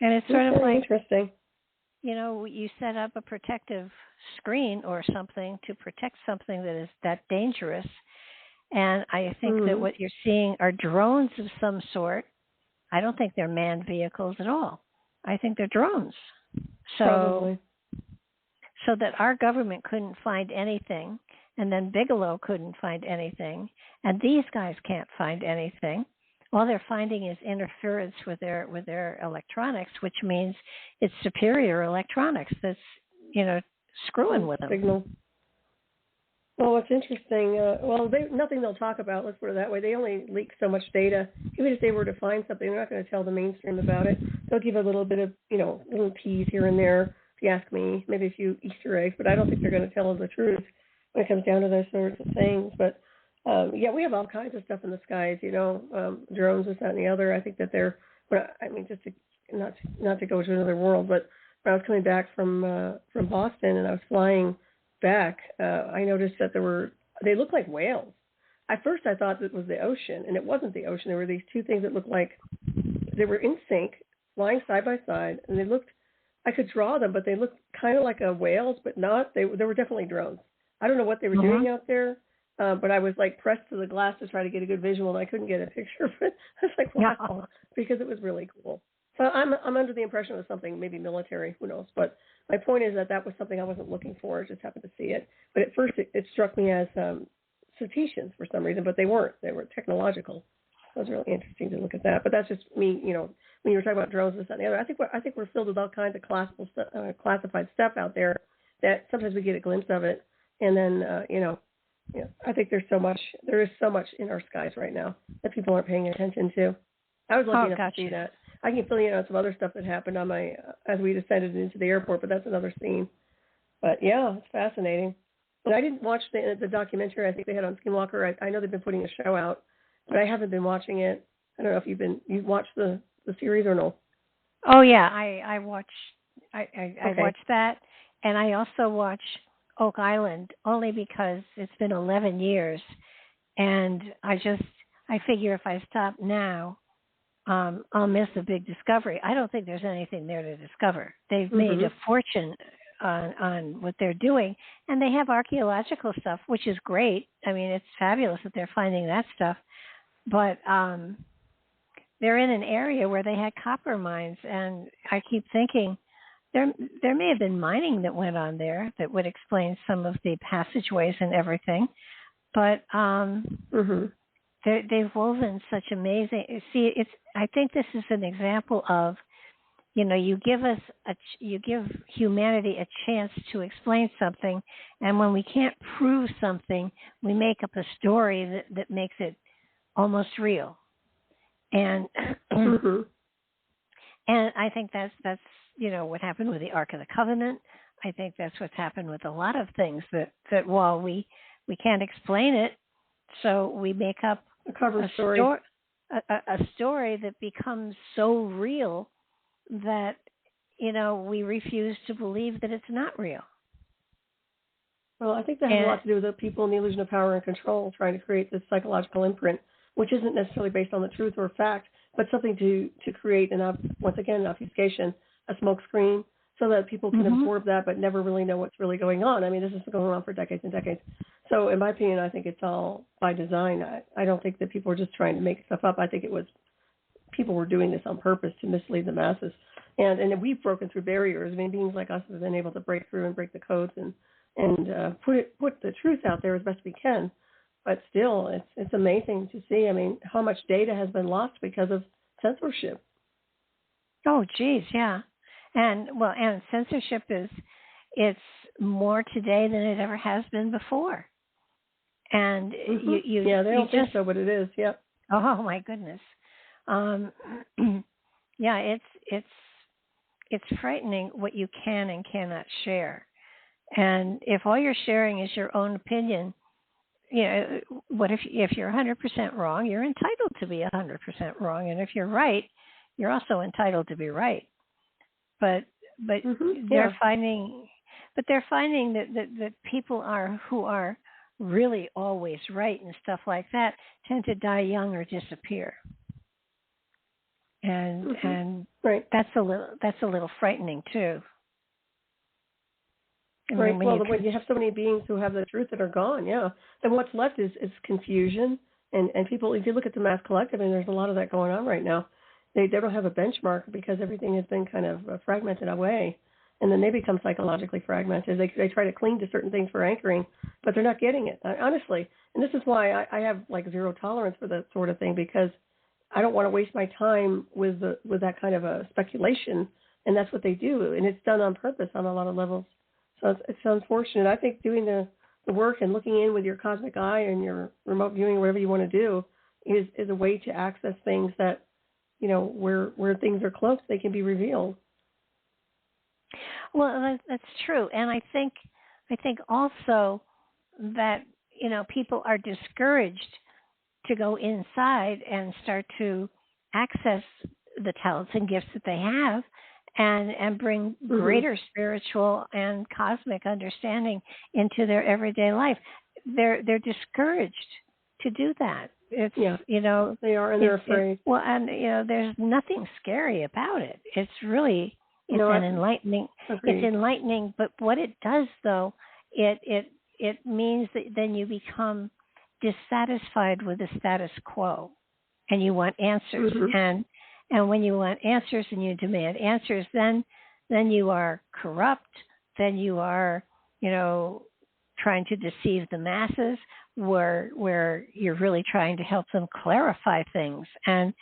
it's sort of like, interesting. You set up a protective screen or something to protect something that is that dangerous. And I think that what you're seeing are drones of some sort. I don't think they're manned vehicles at all. I think they're drones. Probably. So that our government couldn't find anything, and then Bigelow couldn't find anything, and these guys can't find anything. All they're finding is interference with their electronics, which means it's superior electronics that's screwing with them. Signal. Well, what's interesting, nothing they'll talk about, let's put it that way. They only leak so much data. Even if they were to find something, they're not going to tell the mainstream about it. They'll give a little bit of, little tease here and there, if you ask me, maybe a few Easter eggs, but I don't think they're going to tell us the truth when it comes down to those sorts of things. But, we have all kinds of stuff in the skies, drones, this, that, and the other. I think that just to, not to go to another world, but when I was coming back from Boston and I was flying back, I noticed that they looked like whales. At first I thought it was the ocean, and it wasn't the ocean. There were these two things that looked like they were in sync, flying side by side, and I could draw them, but they looked kind of like whales, but not. They were definitely drones. I don't know what they were doing out there, but I was pressed to the glass to try to get a good visual, and I couldn't get a picture of it. I was like, wow, because it was really cool. So I'm under the impression it was something maybe military, who knows, but my point is that was something I wasn't looking for. I just happened to see it. But at first it struck me as cetaceans for some reason, but they weren't. They were technological. So it was really interesting to look at that. But that's just me, when you were talking about drones, this, that, and the other. I think we're filled with all kinds of classified stuff out there that sometimes we get a glimpse of it. And then, I think there is so much in our skies right now that people aren't paying attention to. I was lucky enough to see that. I can fill you in on some other stuff that happened on my as we descended into the airport, but that's another scene. But yeah, it's fascinating. And I didn't watch the documentary I think they had on Skinwalker. I know they've been putting a show out, but I haven't been watching it. I don't know if you've watched the series or no. Oh yeah, I watched that, and I also watch Oak Island only because it's been 11 years, and I figure if I stop now, I'll miss a big discovery. I don't think there's anything there to discover. They've made a fortune on what they're doing, and they have archaeological stuff, which is great. I mean, it's fabulous that they're finding that stuff, but they're in an area where they had copper mines, and I keep thinking there may have been mining that went on there that would explain some of the passageways and everything, but they've woven such amazing. See, I think this is an example of, you give humanity a chance to explain something, and when we can't prove something, we make up a story that makes it almost real. And and I think that's what happened with the Ark of the Covenant. I think that's what's happened with a lot of things that while we can't explain it, so we make up a story that becomes so real that we refuse to believe that it's not real. Well, I think that has a lot to do with the people in the illusion of power and control trying to create this psychological imprint, which isn't necessarily based on the truth or fact, but something to create once again, an obfuscation, a smoke screen, so that people can absorb that but never really know what's really going on. I mean, this has been going on for decades and decades. So in my opinion, I think it's all by design. I don't think that people are just trying to make stuff up. I think people were doing this on purpose to mislead the masses. And we've broken through barriers. I mean, beings like us have been able to break through and break the codes and put the truth out there as best we can. But still, it's amazing to see. I mean, how much data has been lost because of censorship. Oh, geez, yeah. And censorship it's more today than it ever has been before. And they don't think so, but it is. Yep. Oh my goodness. Yeah, it's frightening what you can and cannot share. And if all you're sharing is your own opinion, what if you're 100% wrong? You're entitled to be 100% wrong, and if you're right, you're also entitled to be right. But they're finding that people who are really always right and stuff like that tend to die young or disappear. And right. that's a little frightening too. Right. When you have so many beings who have the truth that are gone, yeah. Then what's left is confusion and people. If you look at the mass collective, and there's a lot of that going on right now. They don't have a benchmark because everything has been kind of fragmented away, and then they become psychologically fragmented. They try to cling to certain things for anchoring, but they're not getting it, honestly. And this is why I have like zero tolerance for that sort of thing, because I don't want to waste my time with that kind of a speculation, and that's what they do, and it's done on purpose on a lot of levels. So it's unfortunate. I think doing the work and looking in with your cosmic eye and your remote viewing, whatever you want to do, is a way to access things that, where things are close, they can be revealed. Well, that's true, and I think also that people are discouraged to go inside and start to access the talents and gifts that they have, and bring greater spiritual and cosmic understanding into their everyday life. They're discouraged to do that. It's they are, and they're afraid. There's nothing scary about it. It's really enlightening. Agreed. It's enlightening, but what it does though, it means that then you become dissatisfied with the status quo, and you want answers. And when you want answers and you demand answers, then you are corrupt. Then you are trying to deceive the masses, where you're really trying to help them clarify things. And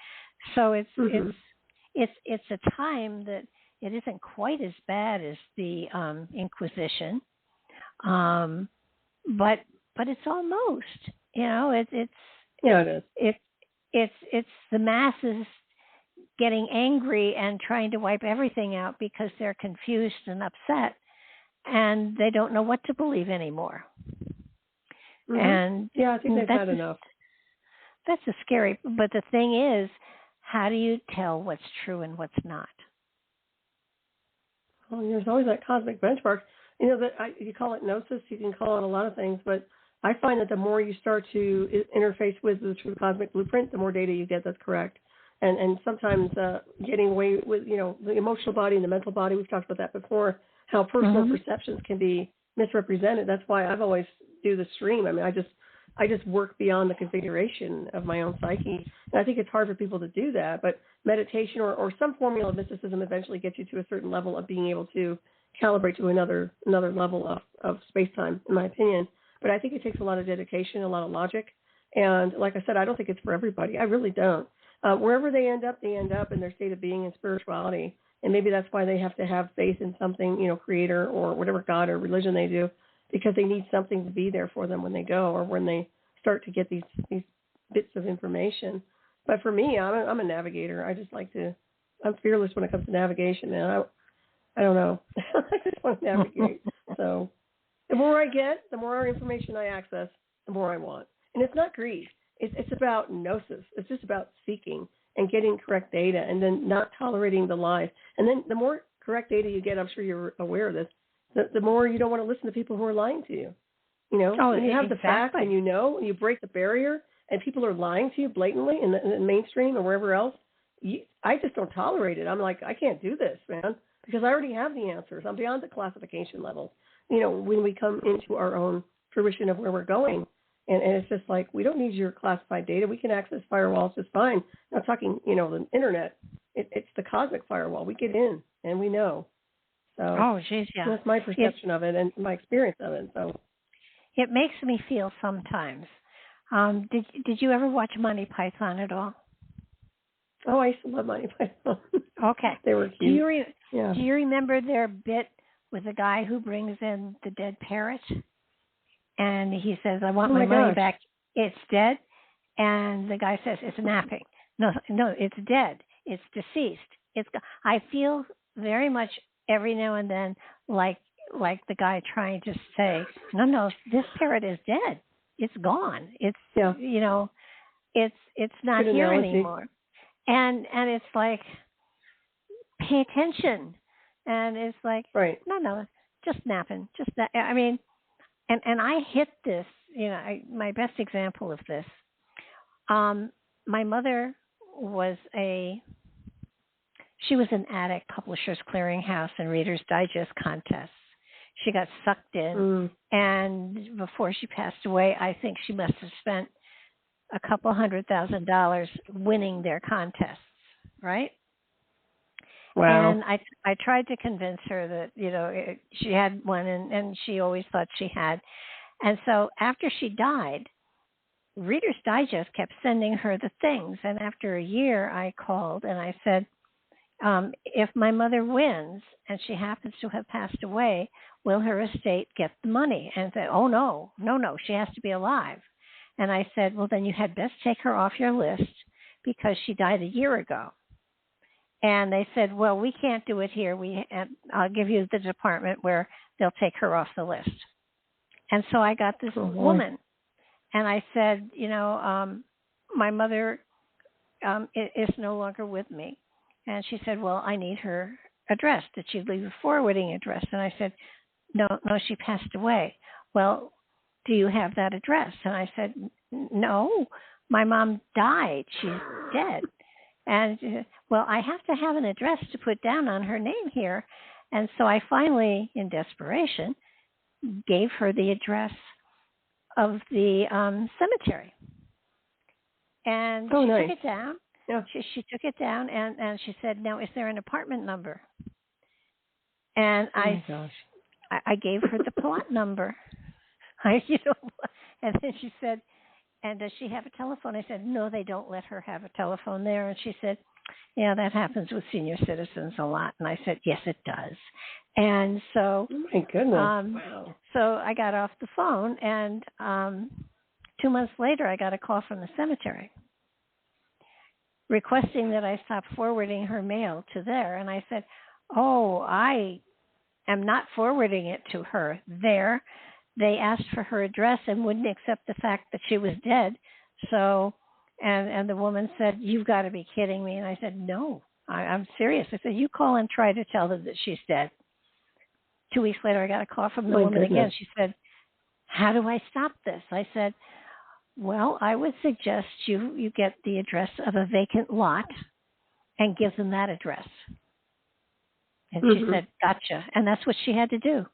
so it's a time that it isn't quite as bad as the Inquisition, but it's almost. It is. It's the masses getting angry and trying to wipe everything out because they're confused and upset, and they don't know what to believe anymore. And I think they've had enough. That's a scary. But the thing is, how do you tell what's true and what's not? Well, there's always that cosmic benchmark. You call it gnosis, you can call it a lot of things, but I find that the more you start to interface with the true cosmic blueprint, the more data you get that's correct. And sometimes getting away with, the emotional body and the mental body, we've talked about that before, how personal perceptions can be misrepresented. That's why I've always do the stream. I mean, I just work beyond the configuration of my own psyche. And I think it's hard for people to do that, but meditation or some formula of mysticism eventually gets you to a certain level of being able to calibrate to another level of space-time, in my opinion. But I think it takes a lot of dedication, a lot of logic. And like I said, I don't think it's for everybody. I really don't. Wherever they end up in their state of being in spirituality. And maybe that's why they have to have faith in something, creator or whatever God or religion they do, because they need something to be there for them when they go or when they start to get these bits of information. But for me, I'm a navigator. I just I'm fearless when it comes to navigation, man. I don't know. I just want to navigate. So the more I get, the more information I access, the more I want. And it's not greed. It's about gnosis. It's just about seeking and getting correct data and then not tolerating the lies. And then the more correct data you get, I'm sure you're aware of this, the more you don't want to listen to people who are lying to you. When you have the facts and you break the barrier and people are lying to you blatantly in the mainstream or wherever else, I just don't tolerate it. I'm like, I can't do this, man, because I already have the answers. I'm beyond the classification level. When we come into our own fruition of where we're going, and it's just like, we don't need your classified data. We can access firewalls just fine. I'm not talking, the internet. It's the cosmic firewall. We get in, and we know. So oh, geez, yeah. that's my perception of it and my experience of it. So it makes me feel sometimes. Did you ever watch Monty Python at all? Oh, I used to love Monty Python. Okay. They were cute. Do you remember their bit with the guy who brings in the dead parrot? And he says, I want my money back. It's dead. And the guy says, it's napping. No, it's dead. It's deceased. I feel very much every now and then like the guy trying to say, no, this parrot is dead. It's gone. It's, it's not Good here analogy. anymore. And it's like, pay attention. And it's like, right. No, just napping. Just that. I mean, and I hit this, my best example of this. My mother was she was an addict, Publishers Clearinghouse and Reader's Digest contests. She got sucked in, and before she passed away, I think she must have spent a couple $100,000 winning their contests, right? Wow. And I tried to convince her that, she had one, and she always thought she had. And so after she died, Reader's Digest kept sending her the things. And after a year, I called and I said, if my mother wins and she happens to have passed away, will her estate get the money? And said, oh, no, she has to be alive. And I said, well, then you had best take her off your list because she died a year ago. And they said, well, we can't do it here. I'll give you the department where they'll take her off the list. And so I got this woman, and I said, my mother is no longer with me. And she said, well, I need her address. Did she leave a forwarding address? And I said, no, she passed away. Well, do you have that address? And I said, no, my mom died. She's dead. And she said, well, I have to have an address to put down on her name here. And so I finally, in desperation, gave her the address of the cemetery. And she nice. took it down. Yeah. She took it down, and she said, now, is there an apartment number? And I gave her the plot number. And then she said, and does she have a telephone? I said, no, they don't let her have a telephone there. And she said, yeah, that happens with senior citizens a lot. And I said, yes, it does. And so, oh my goodness. Wow. So I got off the phone, and 2 months later, I got a call from the cemetery requesting that I stop forwarding her mail to there. And I said, oh, I am not forwarding it to her there. They asked for her address and wouldn't accept the fact that she was dead. So, and the woman said, you've got to be kidding me. And I said, no, I'm serious. I said, you call and try to tell them that she's dead. 2 weeks later, I got a call from the woman again. She said, how do I stop this? I said, well, I would suggest you get the address of a vacant lot and give them that address. And she said, gotcha. And that's what she had to do.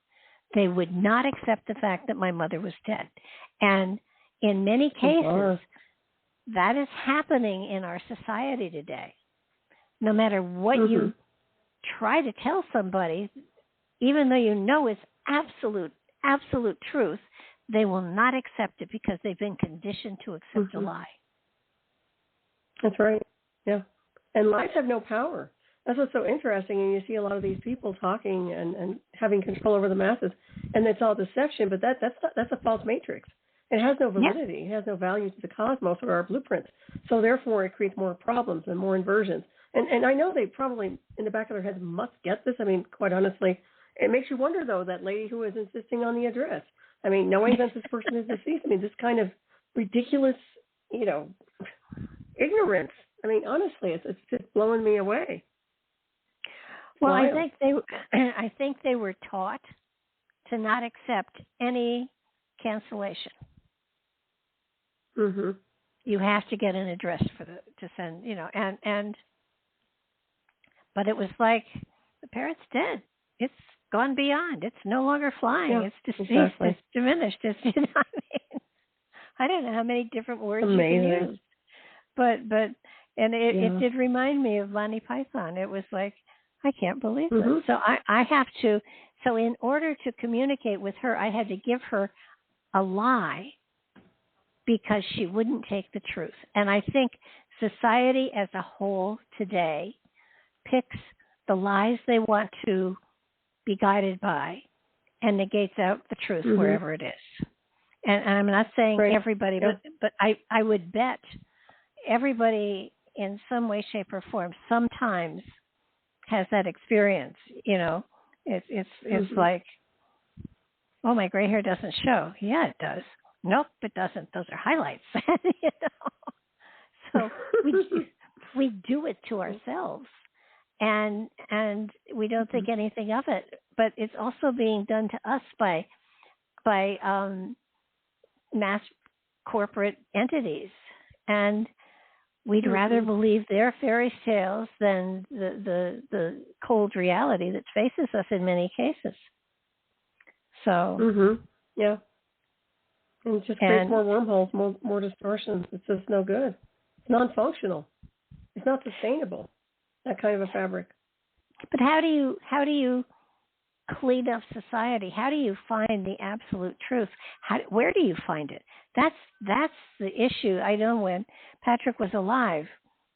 They would not accept the fact that my mother was dead. And in many cases, that is happening in our society today. No matter what you try to tell somebody, even though you know it's absolute truth, they will not accept it because they've been conditioned to accept a lie. That's right. Yeah. And lies have no power. That's what's so interesting. And you see a lot of these people talking and having control over the masses. And it's all deception, but that's a false matrix. It has no validity. It has no value to the cosmos or our blueprints. So therefore, it creates more problems and more inversions. And I know they probably, in the back of their heads, must get this. I mean, quite honestly, it makes you wonder, though, that lady who is insisting on the address. I mean, knowing that this person is deceased, I mean, this kind of ridiculous, ignorance. I mean, honestly, it's just blowing me away. Well, I think they were taught to not accept any cancellation. You have to get an address to send, and But it was like the parrot's dead. It's gone beyond. It's no longer flying. Yeah, it's deceased. exactly. It's diminished. It's, you know what I mean? I don't know how many different words Amazing. you can use. But it did remind me of Monty Python. It was like, I can't believe this. So I have to, so in order to communicate with her, I had to give her a lie because she wouldn't take the truth. And I think society as a whole today picks the lies they want to be guided by and negates out the truth wherever it is. And I'm not saying everybody, but I would bet everybody in some way, shape, or form sometimes has that experience. You know, it's like, oh, my gray hair doesn't show. Yeah, it does. Nope, it doesn't. Those are highlights. You know? So we do it to ourselves, and we don't think anything of it. But it's also being done to us by mass corporate entities, and we'd rather believe their fairy tales than the cold reality that faces us in many cases. So yeah. And it just creates more wormholes, more distortions. It's just no good. It's non-functional. It's not sustainable, that kind of a fabric. But how do you clean up society? How do you find the absolute truth? Where do you find it? That's the issue. I know when Patrick was alive,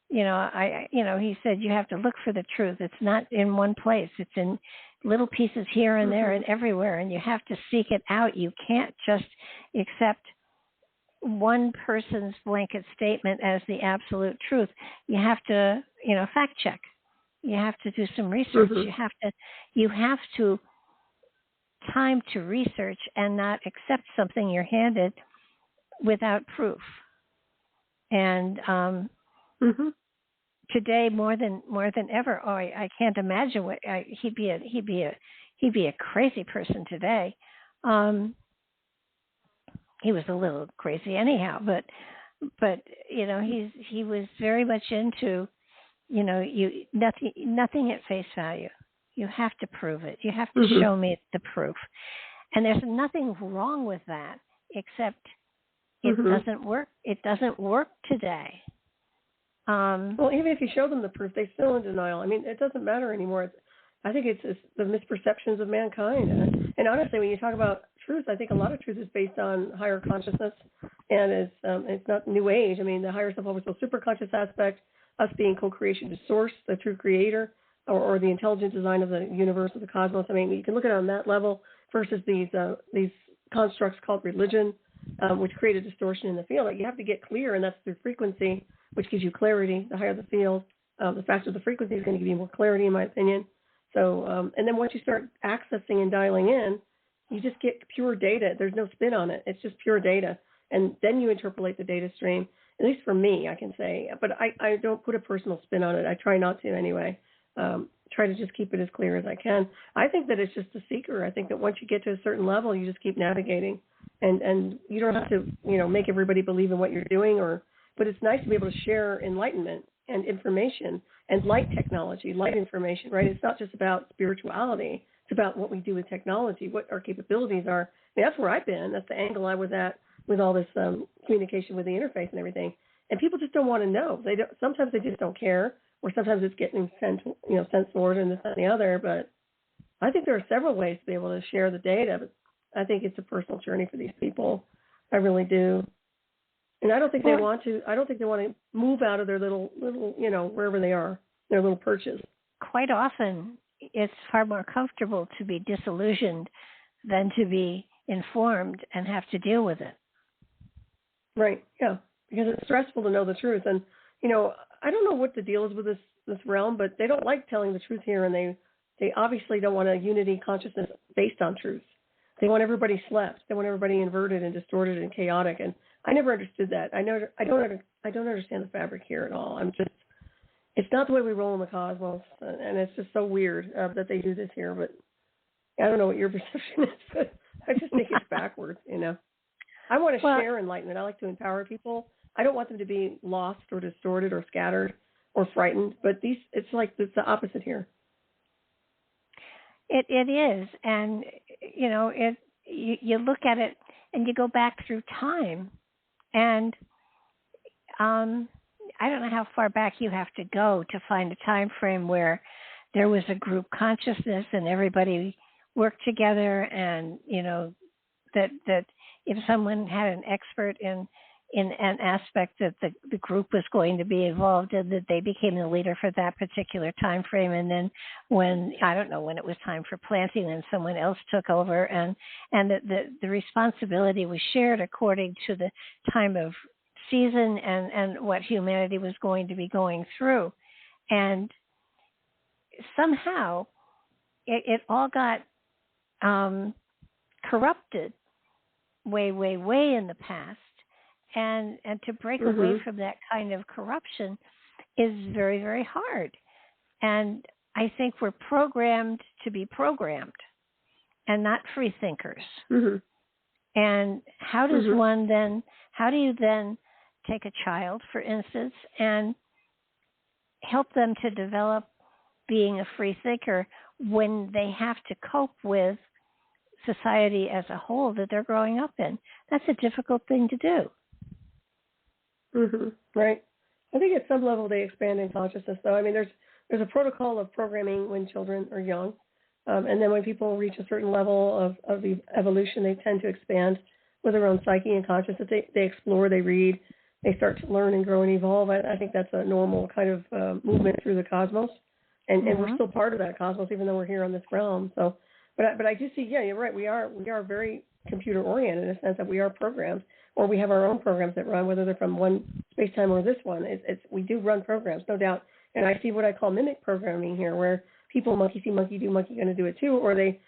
you know, he said you have to look for the truth. It's not in one place. It's in little pieces here and there and everywhere, and you have to seek it out. You can't just accept one person's blanket statement as the absolute truth. You have to, fact check. You have to do some research. You have to time to research and not accept something you're handed without proof. And today, more than ever, I can't imagine what he'd be a crazy person today. He was a little crazy anyhow, but he was very much into nothing at face value. You have to prove it. You have to show me the proof. And there's nothing wrong with that, except it doesn't work. It doesn't work today. Well, even if you show them the proof, they're still in denial. I mean, it doesn't matter anymore. I think it's the misperceptions of mankind. And honestly, when you talk about truth, I think a lot of truth is based on higher consciousness, and it's not New Age. I mean, the higher self-awareness, superconscious aspect, us being co-creation to source, the true creator, or the intelligent design of the universe, of the cosmos. I mean, you can look at it on that level versus these constructs called religion, which create a distortion in the field. Like, you have to get clear, and that's through frequency, which gives you clarity. The higher the field, the faster the frequency is going to give you more clarity, in my opinion. So, and then once you start accessing and dialing in, you just get pure data. There's no spin on it. It's just pure data. And then you interpolate the data stream. At least for me, I can say. But I don't put a personal spin on it. I try not to anyway. Try to just keep it as clear as I can. I think that it's just a seeker. I think that once you get to a certain level, you just keep navigating. And you don't have to, make everybody believe in what you're doing, but it's nice to be able to share enlightenment and information and light technology, light information, right? It's not just about spirituality. It's about what we do with technology, what our capabilities are. I mean, that's where I've been. That's the angle I was at with all this communication with the interface and everything. And people just don't want to know. Sometimes they just don't care, or sometimes it's getting censored and this and the other. But I think there are several ways to be able to share the data. But I think it's a personal journey for these people. I really do. And I don't think they want to. I don't think they want to move out of their little, wherever they are, their little perches. Quite often, it's far more comfortable to be disillusioned than to be informed and have to deal with it. Right. Yeah. Because it's stressful to know the truth. And I don't know what the deal is with this realm, but they don't like telling the truth here, and they obviously don't want a unity consciousness based on truth. They want everybody slept. They want everybody inverted and distorted and chaotic. And I never understood that. I don't understand the fabric here at all. It's not the way we roll in the cosmos, and it's just so weird that they do this here. But I don't know what your perception is, but I just think it's backwards. I want to share enlightenment. I like to empower people. I don't want them to be lost or distorted or scattered or frightened. But it's like it's the opposite here. It is, and you look at it and you go back through time, and I don't know how far back you have to go to find a time frame where there was a group consciousness and everybody worked together, and that if someone had an expert in an aspect that the group was going to be involved in, that they became the leader for that particular time frame. And then when, I don't know, when it was time for planting, then someone else took over, and the responsibility was shared according to the time of season and what humanity was going to be going through. And somehow it all got corrupted way in the past. And to break away from that kind of corruption is very, very hard. And I think we're programmed to be programmed and not free thinkers. And how does how do you then take a child, for instance, and help them to develop being a free thinker when they have to cope with society as a whole that they're growing up in? That's a difficult thing to do. Right. I think at some level they expand in consciousness, though. I mean, there's a protocol of programming when children are young, and then when people reach a certain level of the evolution, they tend to expand with their own psyche and consciousness. They explore, they read, they start to learn and grow and evolve. I think that's a normal kind of movement through the cosmos, and we're still part of that cosmos, even though we're here on this realm. So, but I do see, yeah, you're right. We are very computer oriented in a sense that we are programmed, or we have our own programs that run, whether they're from one space-time or this one. We do run programs, no doubt. And I see what I call mimic programming here, where people monkey see, monkey do, monkey going to do it too, or they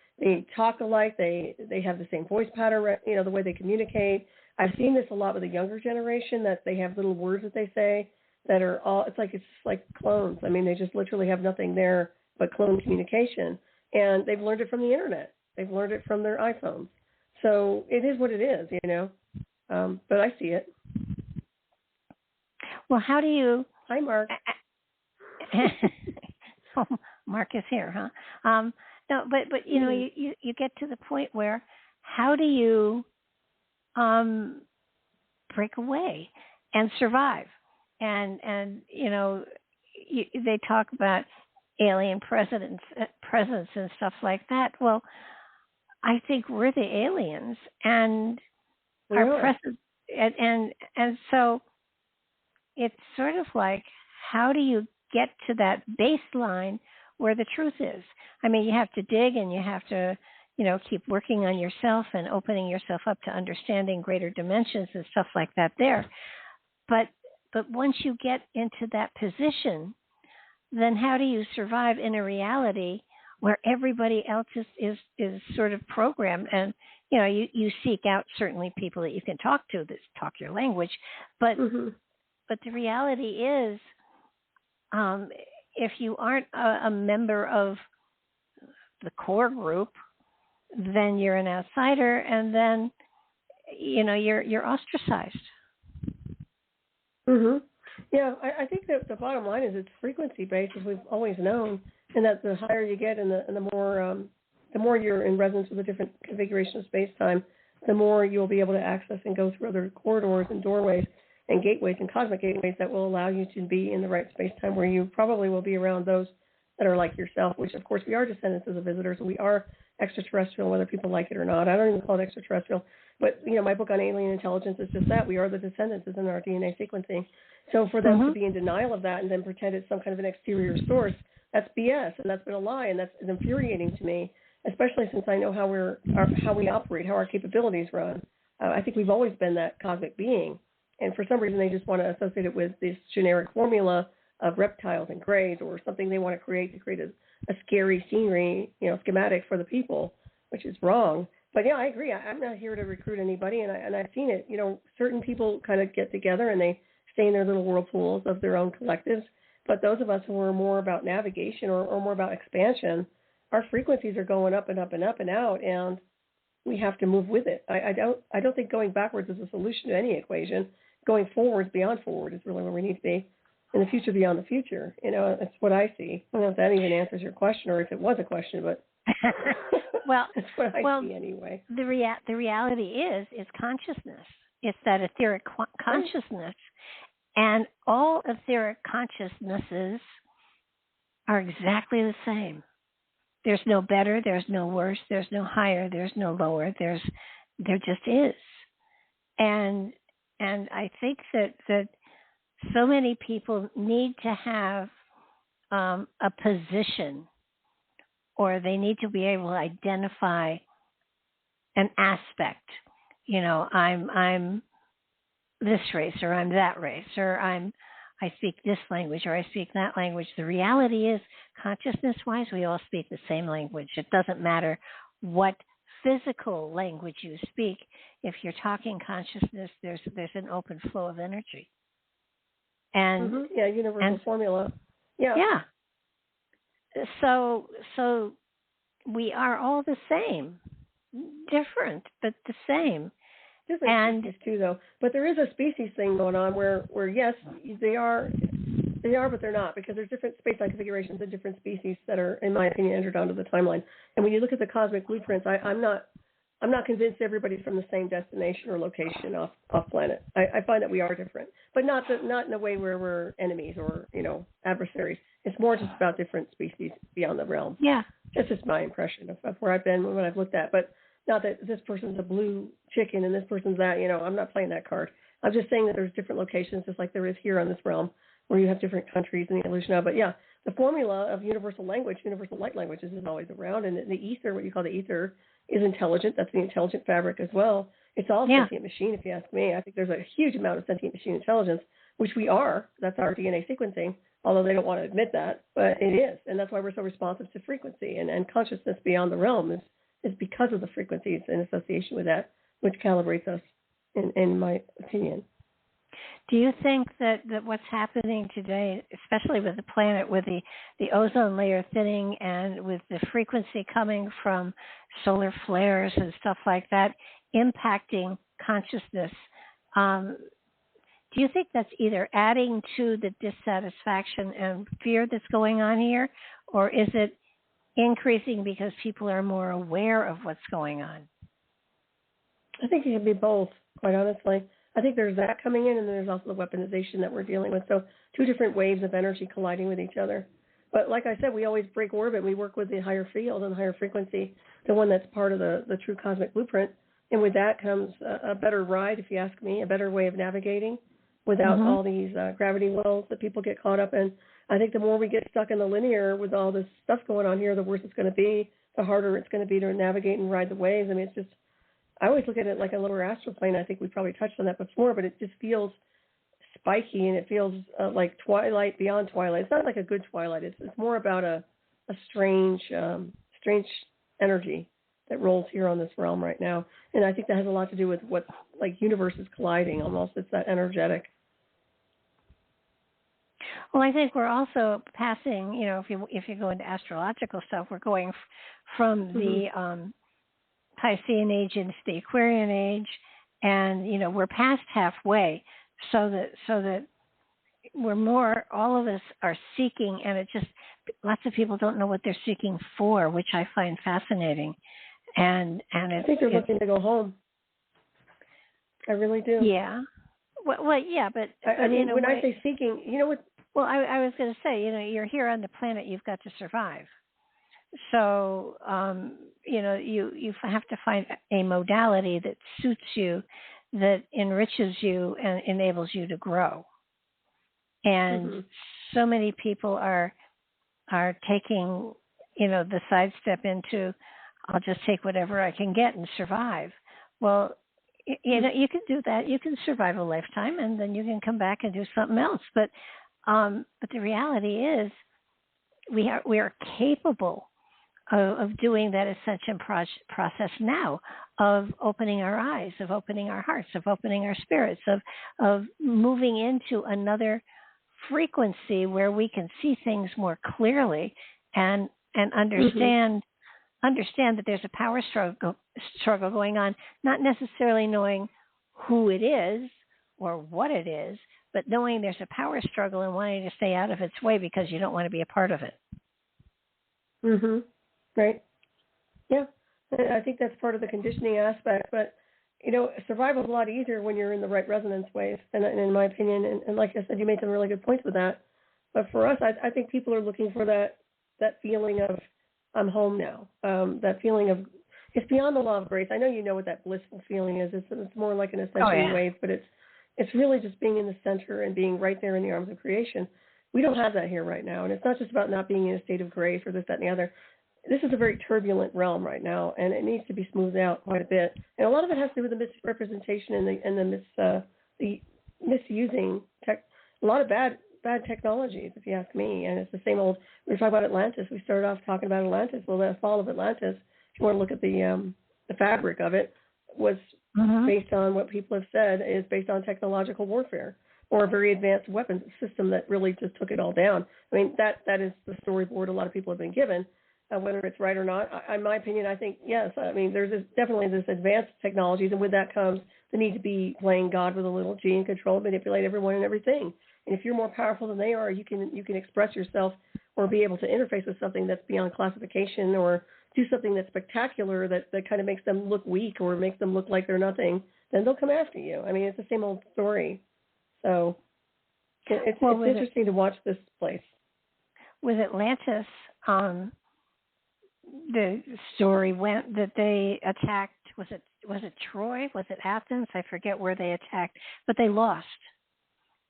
talk alike, they have the same voice pattern, the way they communicate. I've seen this a lot with the younger generation, that they have little words that they say that are all, it's just like clones. I mean, they just literally have nothing there but clone communication. And they've learned it from the internet. They've learned it from their iPhones. So it is what it is, but I see it. Well, how do you... Hi, Mark. Oh, Mark is here, huh? No, but you get to the point where how do you break away and survive? And they talk about alien presence and stuff like that. Well, I think we're the aliens, and our presence, and so it's sort of like, how do you get to that baseline where the truth is? I mean, you have to dig, and you have to, keep working on yourself and opening yourself up to understanding greater dimensions and stuff like that there. But once you get into that position, then how do you survive in a reality where everybody else is sort of programmed? And you seek out certainly people that you can talk to that talk your language, but the reality is, if you aren't a member of the core group, then you're an outsider, and then you're ostracized. Yeah, I think that the bottom line is it's frequency based, as we've always known, and that the higher you get, and the more you're in resonance with a different configuration of space time, the more you'll be able to access and go through other corridors and doorways and gateways and cosmic gateways that will allow you to be in the right space time, where you probably will be around those that are like yourself, which of course we are descendants of the visitors. We are extraterrestrial, whether people like it or not. I don't even call it extraterrestrial, but my book on alien intelligence is just that. We are the descendants. It's in our DNA sequencing. So for them to be in denial of that and then pretend it's some kind of an exterior source, that's BS, and that's been a lie, and that's infuriating to me, especially since I know how we operate, how our capabilities run. I think we've always been that cosmic being, and for some reason they just want to associate it with this generic formula of reptiles and grays, or something they want to create a scary scenery, schematic for the people, which is wrong. But yeah, I agree. I'm not here to recruit anybody, and I've seen it. Certain people kind of get together and they stay in their little whirlpools of their own collectives. But those of us who are more about navigation or more about expansion, our frequencies are going up and up and up and out, and we have to move with it. I don't think going backwards is a solution to any equation. Going forward, beyond forward, is really where we need to be. in the future beyond the future. That's what I see. I don't know if that even answers your question or if it was a question, but well, that's what I see anyway. The reality is consciousness. It's that etheric consciousness, and all etheric consciousnesses are exactly the same. There's no better, there's no worse, there's no higher, there's no lower. There just is. And I think that so many people need to have a position, or they need to be able to identify an aspect. I'm this race, or I'm that race, or I speak this language, or I speak that language. The reality is, consciousness-wise, we all speak the same language. It doesn't matter what physical language you speak. If you're talking consciousness, there's an open flow of energy. And universal formula. Yeah. So we are all the same, different but the same. Different species too, though. But there is a species thing going on where yes, they are, but they're not, because there's different space-time configurations of different species that are, in my opinion, entered onto the timeline. And when you look at the cosmic blueprints, I'm not convinced everybody's from the same destination or location off planet. I find that we are different, but not in a way where we're enemies or adversaries. It's more just about different species beyond the realm. Yeah, that's just my impression of where I've been when I've looked at. But not that this person's a blue chicken and this person's that. I'm not playing that card. I'm just saying that there's different locations, just like there is here on this realm, where you have different countries and the illusion of. But yeah, the formula of universal language, universal light languages, is always around. And the ether, what you call the ether, is intelligent. That's the intelligent fabric as well. It's all sentient machine, if you ask me. I think there's a huge amount of sentient machine intelligence, which we are. That's our DNA sequencing, although they don't want to admit that. But it is. And that's why we're so responsive to frequency. And consciousness beyond the realm is because of the frequencies in association with that, which calibrates us, in my opinion. Do you think that what's happening today, especially with the planet, with the ozone layer thinning and with the frequency coming from solar flares and stuff like that, impacting consciousness, do you think that's either adding to the dissatisfaction and fear that's going on here, or is it increasing because people are more aware of what's going on? I think it can be both, quite honestly. I think there's that coming in, and then there's also the weaponization that we're dealing with. So two different waves of energy colliding with each other. But like I said, we always break orbit. We work with the higher field and higher frequency, the one that's part of the true cosmic blueprint. And with that comes a better ride, if you ask me, a better way of navigating without all these gravity wells that people get caught up in. I think the more we get stuck in the linear with all this stuff going on here, the worse it's going to be, the harder it's going to be to navigate and ride the waves. I mean, it's just, I always look at it like a little astral plane. I think we probably touched on that before, but it just feels spiky, and it feels like Twilight beyond Twilight. It's not like a good Twilight. It's more about a strange energy that rolls here on this realm right now. And I think that has a lot to do with what, like, universes colliding almost. It's that energetic. Well, I think we're also passing, if you go into astrological stuff, we're going from the Piscean age into the Aquarian age, and we're past halfway, so that we're more, all of us are seeking, and it just, lots of people don't know what they're seeking for, which I find fascinating. And I think they're looking to go home. I really do. Yeah. Well, yeah, but I mean, when I say seeking, what? Well, I was going to say, you're here on the planet, you've got to survive. So, you have to find a modality that suits you, that enriches you and enables you to grow. And so many people are taking, the sidestep into, I'll just take whatever I can get and survive. Well, you can do that. You can survive a lifetime, and then you can come back and do something else. But the reality is, we are capable of doing that ascension process now, of opening our eyes, of opening our hearts, of opening our spirits, of moving into another frequency where we can see things more clearly and understand that there's a power struggle going on, not necessarily knowing who it is or what it is, but knowing there's a power struggle and wanting to stay out of its way because you don't want to be a part of it. Right. Yeah. I think that's part of the conditioning aspect, but survival is a lot easier when you're in the right resonance wave, and in my opinion, and like I said, you made some really good points with that. But for us, I think people are looking for that feeling of I'm home now. That feeling of it's beyond the law of grace. I know you know what that blissful feeling is. It's more like an ascension wave, but it's really just being in the center and being right there in the arms of creation. We don't have that here right now, and it's not just about not being in a state of grace or this, that, and the other. This is a very turbulent realm right now, and it needs to be smoothed out quite a bit. And a lot of it has to do with the misrepresentation and the misusing tech. A lot of bad technologies, if you ask me. And it's the same old. We were talking about Atlantis. We started off talking about Atlantis. Well, the fall of Atlantis, if you want to look at the fabric of it, was based on what people have said is based on technological warfare or a very advanced weapons system that really just took it all down. I mean, that is the storyboard a lot of people have been given. Whether it's right or not, in my opinion, I think yes. I mean, there's definitely this advanced technologies, and with that comes the need to be playing God with a little g and control, manipulate everyone and everything. And if you're more powerful than they are, you can express yourself or be able to interface with something that's beyond classification or do something that's spectacular that kind of makes them look weak or makes them look like they're nothing. Then they'll come after you. I mean, it's the same old story. So it's interesting to watch this place. With Atlantis, the story went that they attacked. Was it Troy? Was it Athens? I forget where they attacked, but they lost,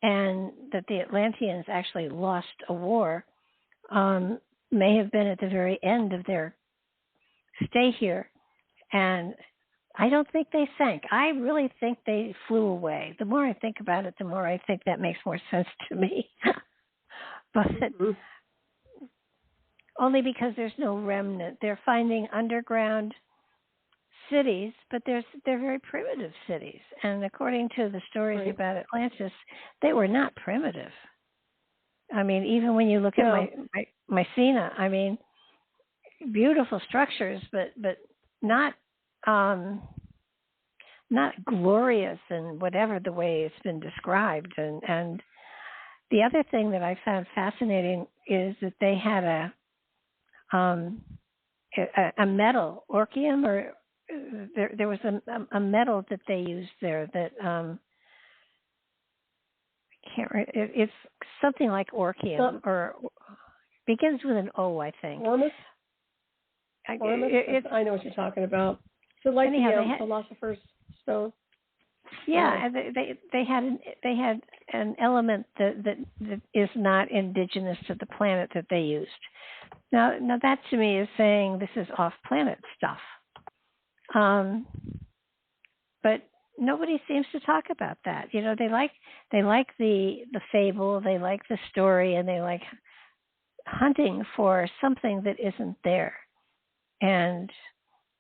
and that the Atlanteans actually lost a war. May have been at the very end of their stay here, and I don't think they sank. I really think they flew away. The more I think about it, the more I think that makes more sense to me. But only because there's no remnant. They're finding underground cities, but they're very primitive cities. And according to the stories about Atlantis, they were not primitive. I mean, even when you look at Mycena, I mean, beautiful structures, but not glorious and whatever the way it's been described. And the other thing that I found fascinating is that they had a metal, orchium, or there was a metal that they used there that it's something like orchium, or begins with an O, I think. Ormus? I know what you're talking about. So like the philosopher's stone. Yeah, and they had an element that is not indigenous to the planet that they used. Now that to me is saying this is off-planet stuff. But nobody seems to talk about that. You know, they like the fable, they like the story, and they like hunting for something that isn't there. And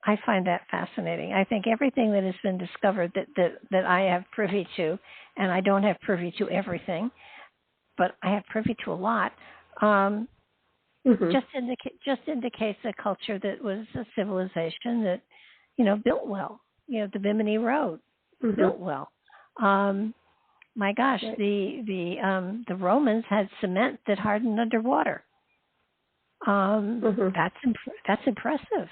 I find that fascinating. I think everything that has been discovered that I have privy to, and I don't have privy to everything, but I have privy to a lot, just indicates a culture that was a civilization that, built well. The Bimini Road built well. My gosh, the Romans had cement that hardened underwater. That's impressive.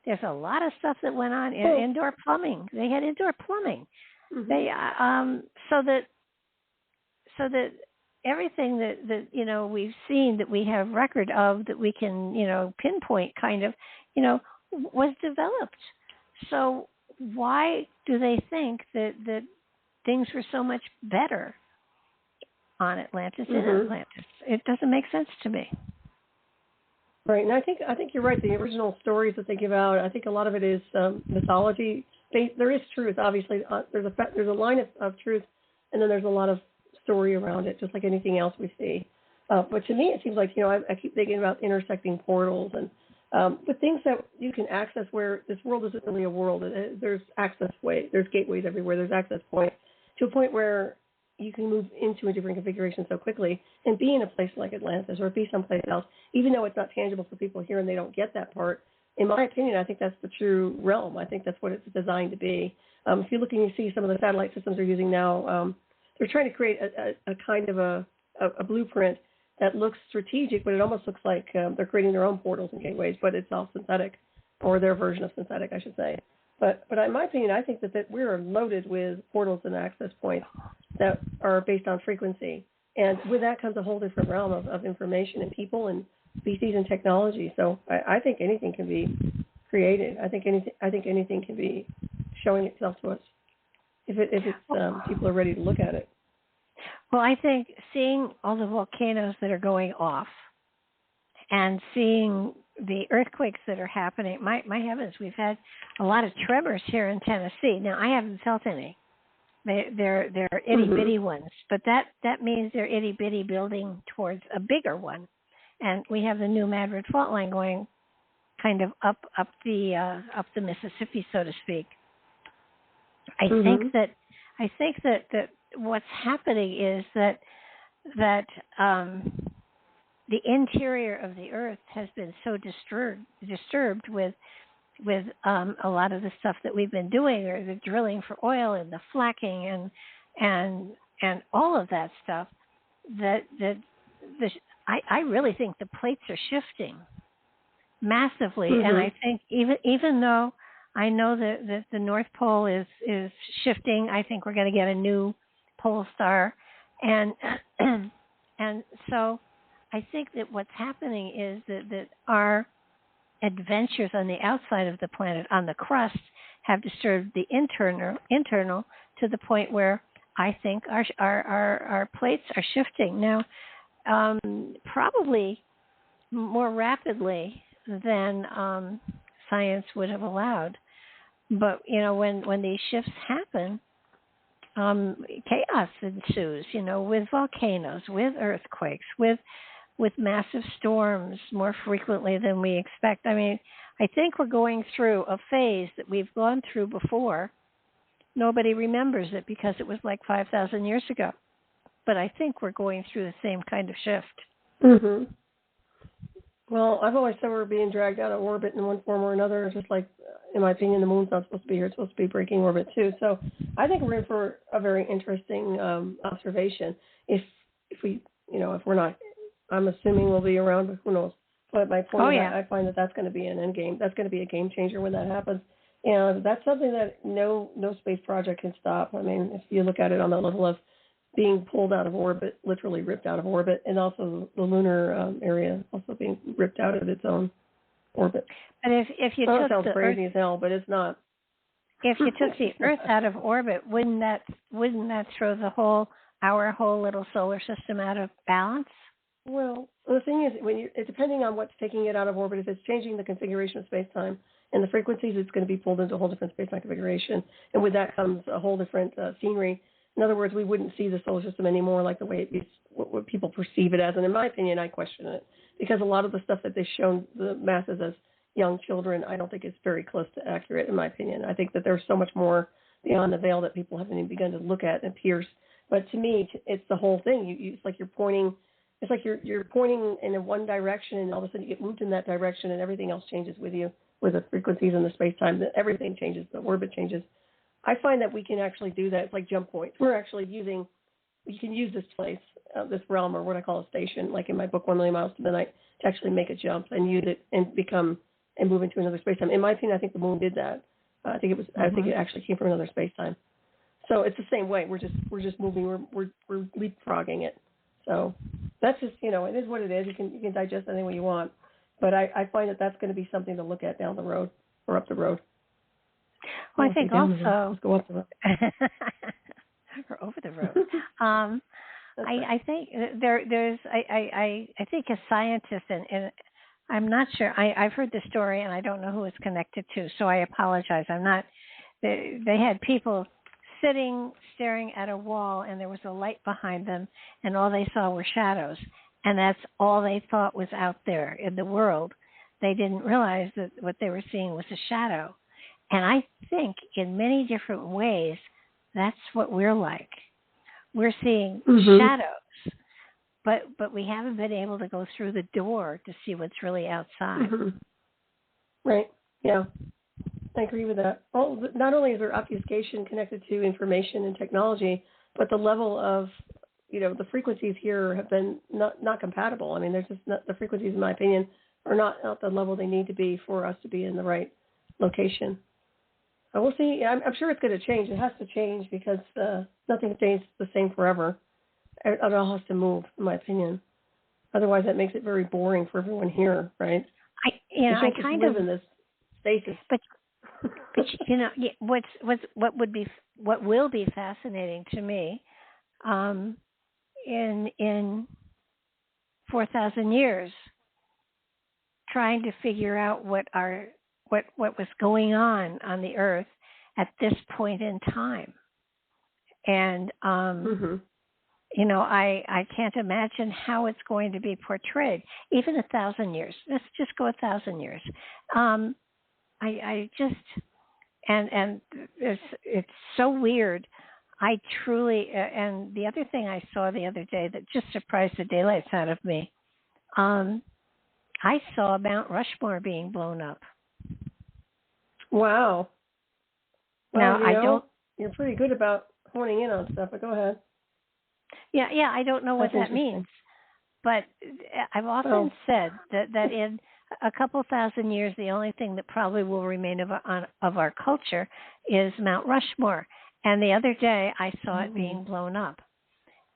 There's a lot of stuff that went on. Indoor plumbing. They had indoor plumbing. They so that everything that we've seen, that we have record of, that we can pinpoint kind of was developed. So why do they think that things were so much better on Atlantis in Atlantis? It doesn't make sense to me. Right, and I think you're right. The original stories that they give out, I think a lot of it is mythology. There is truth, obviously. There's a line of truth, and then there's a lot of story around it, just like anything else we see. But to me, it seems like I keep thinking about intersecting portals and the things that you can access, where this world isn't really a world. There's access ways, there's gateways everywhere. There's access points to a point where you can move into a different configuration so quickly and be in a place like Atlantis or be someplace else, even though it's not tangible for people here and they don't get that part. In my opinion, I think that's the true realm. I think that's what it's designed to be. If you look and you see some of the satellite systems they're using now, they're trying to create a kind of a blueprint that looks strategic, but it almost looks like they're creating their own portals and gateways, but it's all synthetic, or their version of synthetic, I should say. But in my opinion, I think that we're loaded with portals and access points that are based on frequency. And with that comes a whole different realm of information and people and species and technology. So I think anything can be created. I think anything can be showing itself to us if people are ready to look at it. Well, I think seeing all the volcanoes that are going off and seeing the earthquakes that are happening, my heavens, we've had a lot of tremors here in Tennessee. Now, I haven't felt any. They're itty-bitty ones, but that means they're itty-bitty building towards a bigger one. And we have the new Madrid fault line going kind of up the Mississippi, so to speak. I think that what's happening is that the interior of the Earth has been so disturbed with a lot of the stuff that we've been doing, or the drilling for oil and the fracking and all of that stuff, I really think the plates are shifting massively. And I think even though I know that the North Pole is shifting, I think we're going to get a new pole star, and so I think that what's happening is that our adventures on the outside of the planet, on the crust, have disturbed the internal to the point where I think our plates are shifting now, probably more rapidly than science would have allowed. But when these shifts happen, chaos ensues. With volcanoes, with earthquakes, with massive storms more frequently than we expect. I mean, I think we're going through a phase that we've gone through before. Nobody remembers it because it was like 5,000 years ago. But I think we're going through the same kind of shift. Well, I've always said we're being dragged out of orbit in one form or another. Just like, in my opinion, the moon's not supposed to be here. It's supposed to be breaking orbit too. So I think we're in for a very interesting observation. If we, if we're not, I'm assuming we'll be around, but who knows? But my point is, I find that that's going to be an end game. That's going to be a game changer when that happens. And that's something that no space project can stop. I mean, if you look at it on the level of being pulled out of orbit, literally ripped out of orbit, and also the lunar area also being ripped out of its own orbit. And if you took it sounds the crazy Earth, as hell, but it's not. If you took the Earth out of orbit, wouldn't that throw our whole little solar system out of balance? Well, the thing is, depending on what's taking it out of orbit, if it's changing the configuration of space-time and the frequencies, it's going to be pulled into a whole different space-time configuration. And with that comes a whole different scenery. In other words, we wouldn't see the solar system anymore like the way it is, what people perceive it as. And in my opinion, I question it, because a lot of the stuff that they've shown the masses as young children, I don't think is very close to accurate, in my opinion. I think that there's so much more beyond the veil that people haven't even begun to look at and pierce. But to me, it's the whole thing. It's like you're pointing. It's like you're pointing in one direction, and all of a sudden you get moved in that direction, and everything else changes with you, with the frequencies and the space-time. Everything changes. The orbit changes. I find that we can actually do that. It's like jump points. We can use this place, this realm, or what I call a station, like in my book, 1 Million Miles to Midnight, to actually make a jump and use it and move into another space-time. In my opinion, I think the moon did that. I think it actually came from another space-time. So it's the same way. We're just moving. We're leapfrogging it. So that's just, it is what it is. You can digest anything you want. But I find that that's going to be something to look at down the road or up the road. Well, I think also, let's go up the road. or over the road. I think I think as scientists, and I'm not sure, I've heard the story and I don't know who it's connected to, so I apologize. They had people sitting, staring at a wall, and there was a light behind them, and all they saw were shadows. And that's all they thought was out there in the world. They didn't realize that what they were seeing was a shadow. And I think in many different ways, that's what we're like. We're seeing shadows, but we haven't been able to go through the door to see what's really outside. Right. Yeah. I agree with that. Well, not only is there obfuscation connected to information and technology, but the level of, the frequencies here have been not compatible. I mean, there's just not, the frequencies, in my opinion, are not at the level they need to be for us to be in the right location. So we'll see. I'm sure it's going to change. It has to change because nothing stays the same forever. It all has to move, in my opinion. Otherwise, that makes it very boring for everyone here, right? I kind of live in this stasis. But what will be fascinating to me, in 4,000 years, trying to figure out what was going on the Earth at this point in time, and I can't imagine how it's going to be portrayed. Even 1,000 years. Let's just go 1,000 years. I just and it's so weird. I truly and the other thing I saw the other day that just surprised the daylights out of me. I saw Mount Rushmore being blown up. Wow. Well, now You're pretty good about honing in on stuff, but go ahead. Yeah. I don't know what that means, but I've often said that in a couple thousand years, the only thing that probably will remain of our culture is Mount Rushmore. And the other day, I saw it being blown up.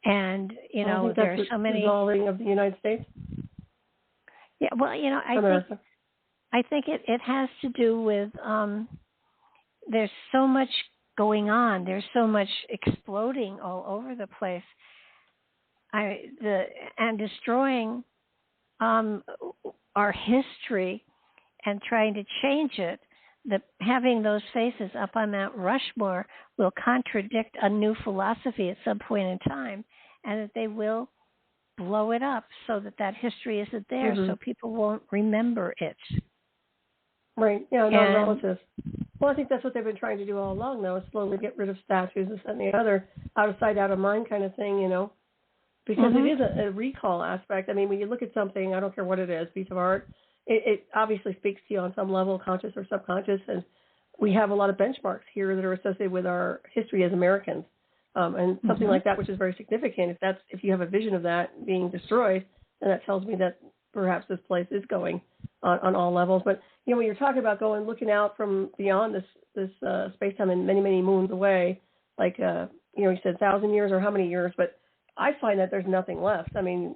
And there are so many dissolving of the United States. Yeah, well, I think it has to do with there's so much going on. There's so much exploding all over the place. And destroying our history and trying to change it. Having those faces up on Mount Rushmore will contradict a new philosophy at some point in time, and that they will blow it up so that history isn't there, so people won't remember it. Right. Yeah, non-relative. Well, I think that's what they've been trying to do all along, though, is slowly get rid of statues, this and the other, out of sight, out of mind kind of thing, because it is a recall aspect. I mean, when you look at something, I don't care what it is, piece of art, it obviously speaks to you on some level, conscious or subconscious, and we have a lot of benchmarks here that are associated with our history as Americans. And something like that, which is very significant, if you have a vision of that being destroyed, then that tells me that perhaps this place is going on all levels. But when you're talking about looking out from beyond this space-time and many, many moons away, like you said 1,000 years or how many years, but I find that there's nothing left. I mean,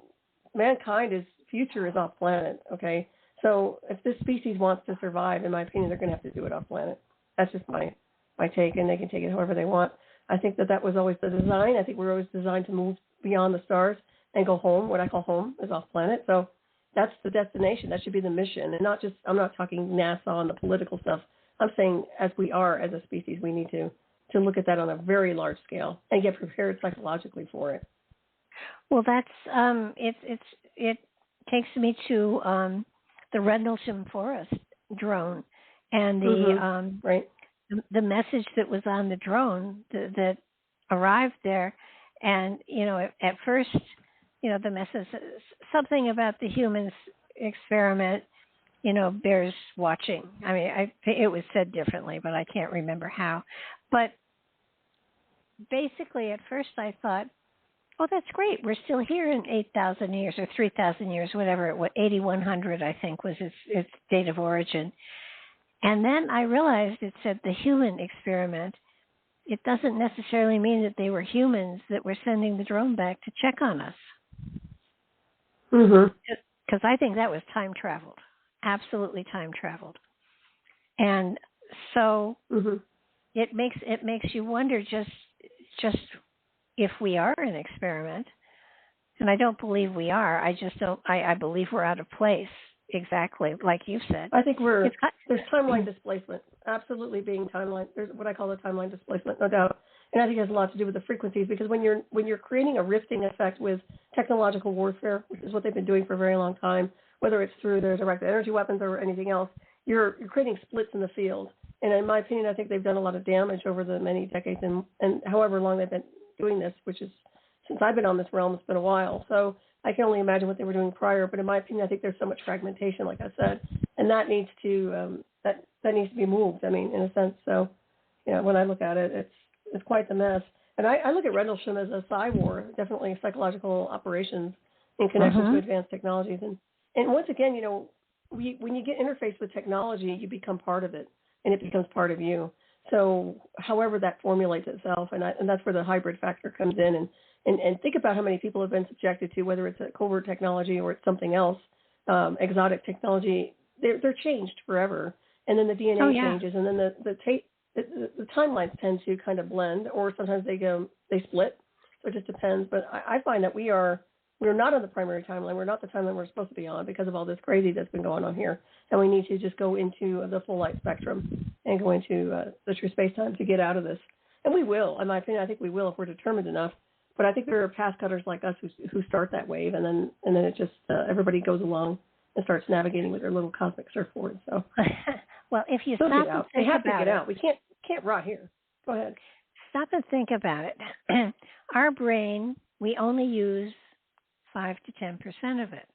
mankind's future is off planet. Okay, so if this species wants to survive, in my opinion, they're going to have to do it off planet. That's just my take, and they can take it however they want. I think that was always the design. I think we're always designed to move beyond the stars and go home. What I call home is off planet. So that's the destination. That should be the mission. And not just, I'm not talking NASA and the political stuff. I'm saying as we are as a species, we need to look at that on a very large scale and get prepared psychologically for it. Well, that's, it takes me to the Rendlesham Forest drone and the, right. The message that was on the drone that arrived there. And, at first, the message, something about the humans experiment, bears watching. I mean, it was said differently, but I can't remember how. But basically, at first I thought, oh, that's great. We're still here in 8,000 years or 3,000 years, whatever. 8,100, I think, was its date of origin. And then I realized it said the human experiment. It doesn't necessarily mean that they were humans that were sending the drone back to check on us. Because I think that was time traveled, absolutely time traveled. And so it makes you wonder just if we are an experiment. And I don't believe we are. I believe we're out of place. Exactly, like you said. I think there's timeline displacement, absolutely being timeline. There's what I call the timeline displacement, no doubt. And I think it has a lot to do with the frequencies, because when you're creating a rifting effect with technological warfare, which is what they've been doing for a very long time, whether it's through their directed energy weapons or anything else, you're creating splits in the field. And in my opinion, I think they've done a lot of damage over the many decades and however long they've been doing this, which is since I've been on this realm, it's been a while. So I can only imagine what they were doing prior. But in my opinion, I think there's so much fragmentation, like I said, and that needs to that needs to be moved. I mean, in a sense. So, when I look at it, it's quite the mess. And I look at Rendlesham as a psi war, definitely psychological operations in connection to advanced technologies. And once again, when you get interfaced with technology, you become part of it, and it becomes part of you. So however that formulates itself, and that's where the hybrid factor comes in. And think about how many people have been subjected to, whether it's a covert technology or it's something else, exotic technology, they're changed forever. And then the DNA changes, and then the timelines tend to kind of blend, or sometimes they split. So it just depends. But I find that we're not on the primary timeline. We're not the timeline we're supposed to be on because of all this crazy that's been going on here. And we need to just go into the full light spectrum and go into the true space-time to get out of this. And we will. In my opinion, I think we will if we're determined enough. But I think there are path cutters like us who start that wave, and then it just everybody goes along and starts navigating with their little cosmic surfboard. So, well, if you stop and think about it, they have to get out. We can't rot here. Go ahead. Stop and think about it. Our brain, we only use 5 to 10% of it.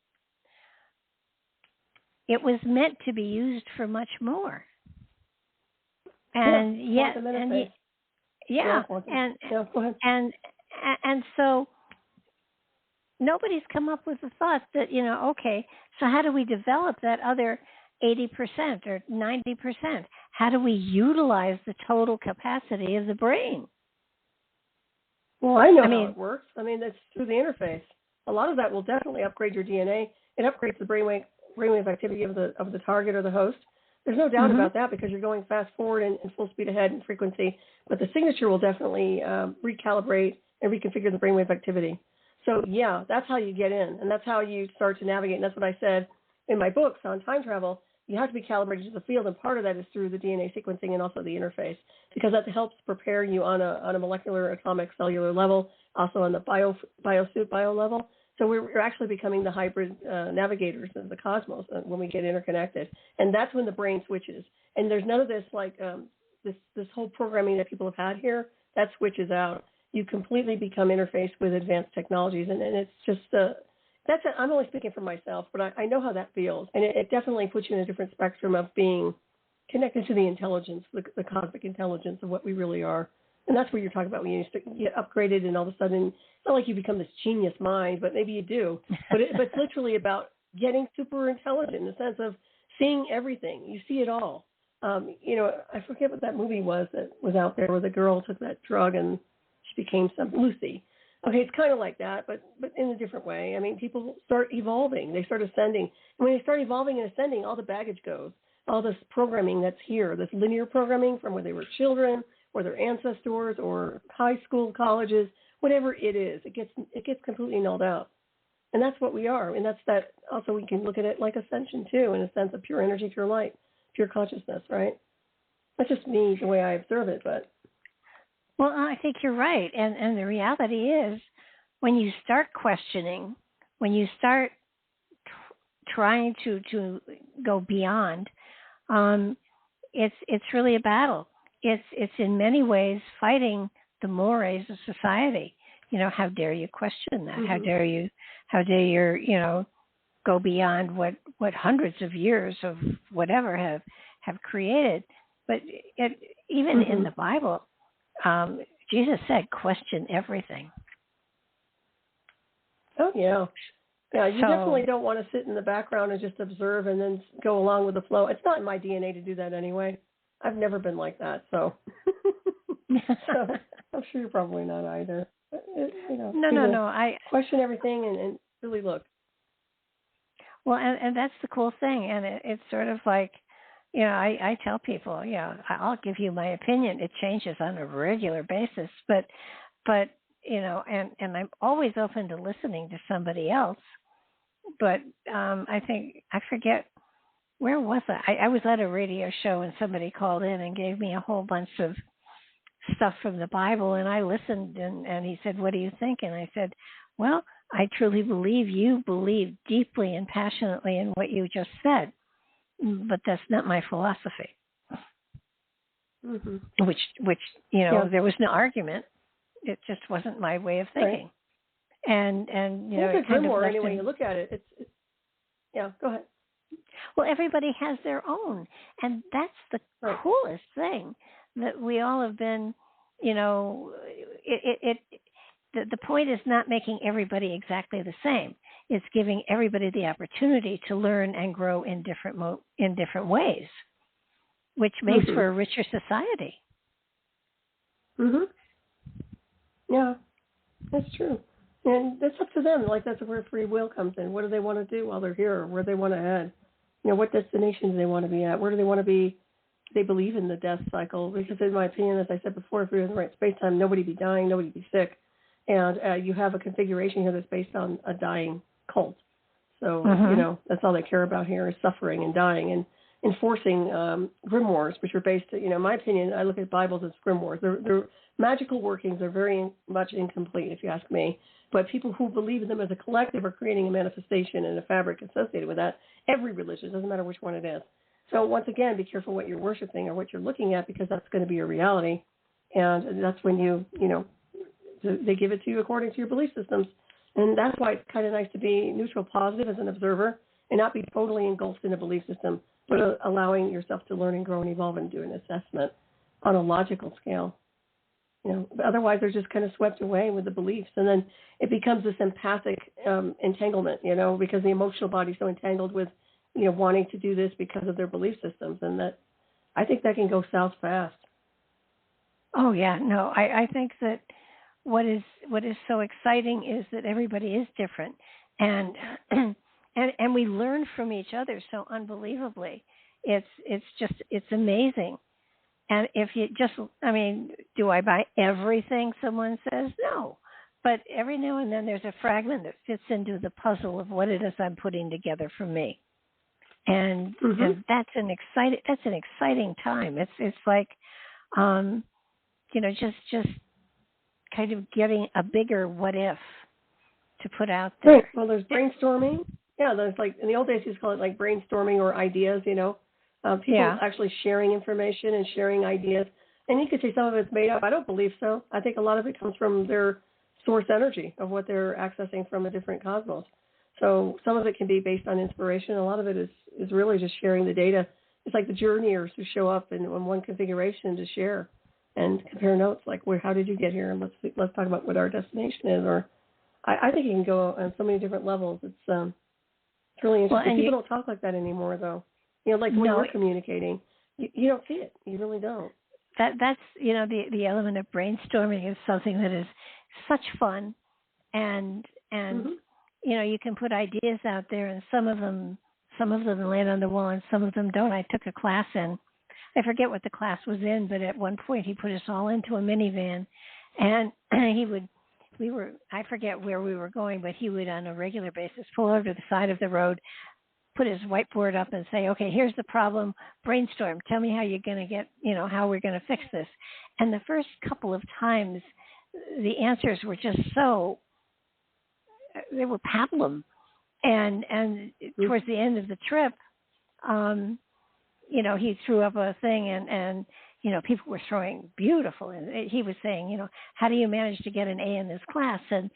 It was meant to be used for much more, and and so nobody's come up with the thought that okay, so how do we develop that other 80% or 90%? How do we utilize the total capacity of the brain? Well, I know how it works. I mean, that's through the interface. A lot of that will definitely upgrade your DNA. It upgrades the brainwave activity of the target or the host. There's no doubt about that because you're going fast forward and full speed ahead in frequency. But the signature will definitely recalibrate and reconfigure the brainwave activity. So, yeah, that's how you get in, and that's how you start to navigate. And that's what I said in my books on time travel. You have to be calibrated to the field, and part of that is through the DNA sequencing and also the interface, because that helps prepare you on a molecular, atomic, cellular level, also on the bio level. So we're actually becoming the hybrid navigators of the cosmos when we get interconnected, and that's when the brain switches. And there's none of this this whole programming that people have had here that switches out. You completely become interfaced with advanced technologies, and it's just I'm only speaking for myself, but I know how that feels, and it definitely puts you in a different spectrum of being connected to the intelligence, the cosmic intelligence of what we really are. And that's what you're talking about when you get upgraded, and all of a sudden, it's not like you become this genius mind, but maybe you do. But it's literally about getting super intelligent in the sense of seeing everything. You see it all. I forget what that movie was that was out there where the girl took that drug and she became Lucy. Okay, it's kind of like that, but in a different way. I mean, people start evolving. They start ascending. And when they start evolving and ascending, all the baggage goes. All this programming that's here, this linear programming from when they were children or their ancestors or high school, colleges, whatever it is, it gets completely nulled out. And that's what we are. And that's that. Also, we can look at it like ascension, too, in a sense of pure energy, pure light, pure consciousness, right? That's just me, the way I observe it, but... Well, I think you're right. And the reality is, when you start questioning, when you start trying to go beyond, it's really a battle. It's in many ways fighting the mores of society. How dare you question that? How dare you go beyond what hundreds of years of whatever have created? But even in the Bible, Jesus said, question everything. Oh, yeah. Yeah, you definitely don't want to sit in the background and just observe and then go along with the flow. It's not in my DNA to do that anyway. I've never been like that, so. So I'm sure you're probably not either. But No. I question everything and really look. Well, and that's the cool thing. And it's sort of like, I tell people, I'll give you my opinion. It changes on a regular basis, but and I'm always open to listening to somebody else. But I forget, where was I? I was at a radio show and somebody called in and gave me a whole bunch of stuff from the Bible, and I listened, and he said, what do you think? And I said, well, I truly believe you believe deeply and passionately in what you just said. But that's not my philosophy. Which there was no argument. It just wasn't my way of thinking. Right. And it's a grimoire any way you look at it. It's go ahead. Well, everybody has their own, and that's the coolest thing, that we all have been, the point is not making everybody exactly the same. It's giving everybody the opportunity to learn and grow in different ways, which makes for a richer society. Yeah, that's true. And that's up to them. Like, that's where free will comes in. What do they want to do while they're here? Where do they want to head? What destination do they want to be at? Where do they want to be? They believe in the death cycle. Because in my opinion, as I said before, if we were in the right space-time, nobody would be dying, nobody would be sick. And you have a configuration here that's based on a dying cult. So, that's all they care about here is suffering and dying and enforcing grimoires, which are based, in my opinion, I look at Bibles as grimoires. Their magical workings are very much incomplete, if you ask me. But people who believe in them as a collective are creating a manifestation and a fabric associated with that. Every religion, doesn't matter which one it is. So once again, be careful what you're worshiping or what you're looking at, because that's going to be your reality. And that's when they give it to you according to your belief systems. And that's why it's kind of nice to be neutral, positive as an observer, and not be totally engulfed in a belief system, but allowing yourself to learn and grow and evolve and do an assessment on a logical scale. Otherwise they're just kind of swept away with the beliefs, and then it becomes this empathic entanglement, because the emotional body's so entangled with, wanting to do this because of their belief systems, and that I think that can go south fast. Oh yeah, no, I think that what is so exciting is that everybody is different, and we learn from each other so unbelievably. It's amazing. And if you do I buy everything someone says? No. But every now and then there's a fragment that fits into the puzzle of what it is I'm putting together for me. And that's an exciting time. It's like, just kind of getting a bigger what if to put out there. Right. Well, there's brainstorming. Yeah, there's like, in the old days, you used to call it like brainstorming or ideas, people actually sharing information and sharing ideas. And you could say some of it's made up. I don't believe so. I think a lot of it comes from their source energy of what they're accessing from a different cosmos. So some of it can be based on inspiration. A lot of it is really just sharing the data. It's like the journeyers who show up in one configuration to share and compare notes, like, how did you get here? And let's talk about what our destination is. Or I think it can go on so many different levels. It's really interesting. People don't talk like that anymore, though. Like when we're communicating, you don't see it. You really don't. That's the element of brainstorming is something that is such fun, and you can put ideas out there, and some of them land on the wall, and some of them don't. I took a class in, I forget what the class was in, but at one point he put us all into a minivan, and I forget where we were going, but he would on a regular basis pull over to the side of the road, put his whiteboard up and say, okay, here's the problem, brainstorm, tell me how you're going to get, how we're going to fix this. And the first couple of times, the answers were just they were pablum. And towards the end of the trip, he threw up a thing and people were throwing beautiful. And he was saying, how do you manage to get an A in this class? And,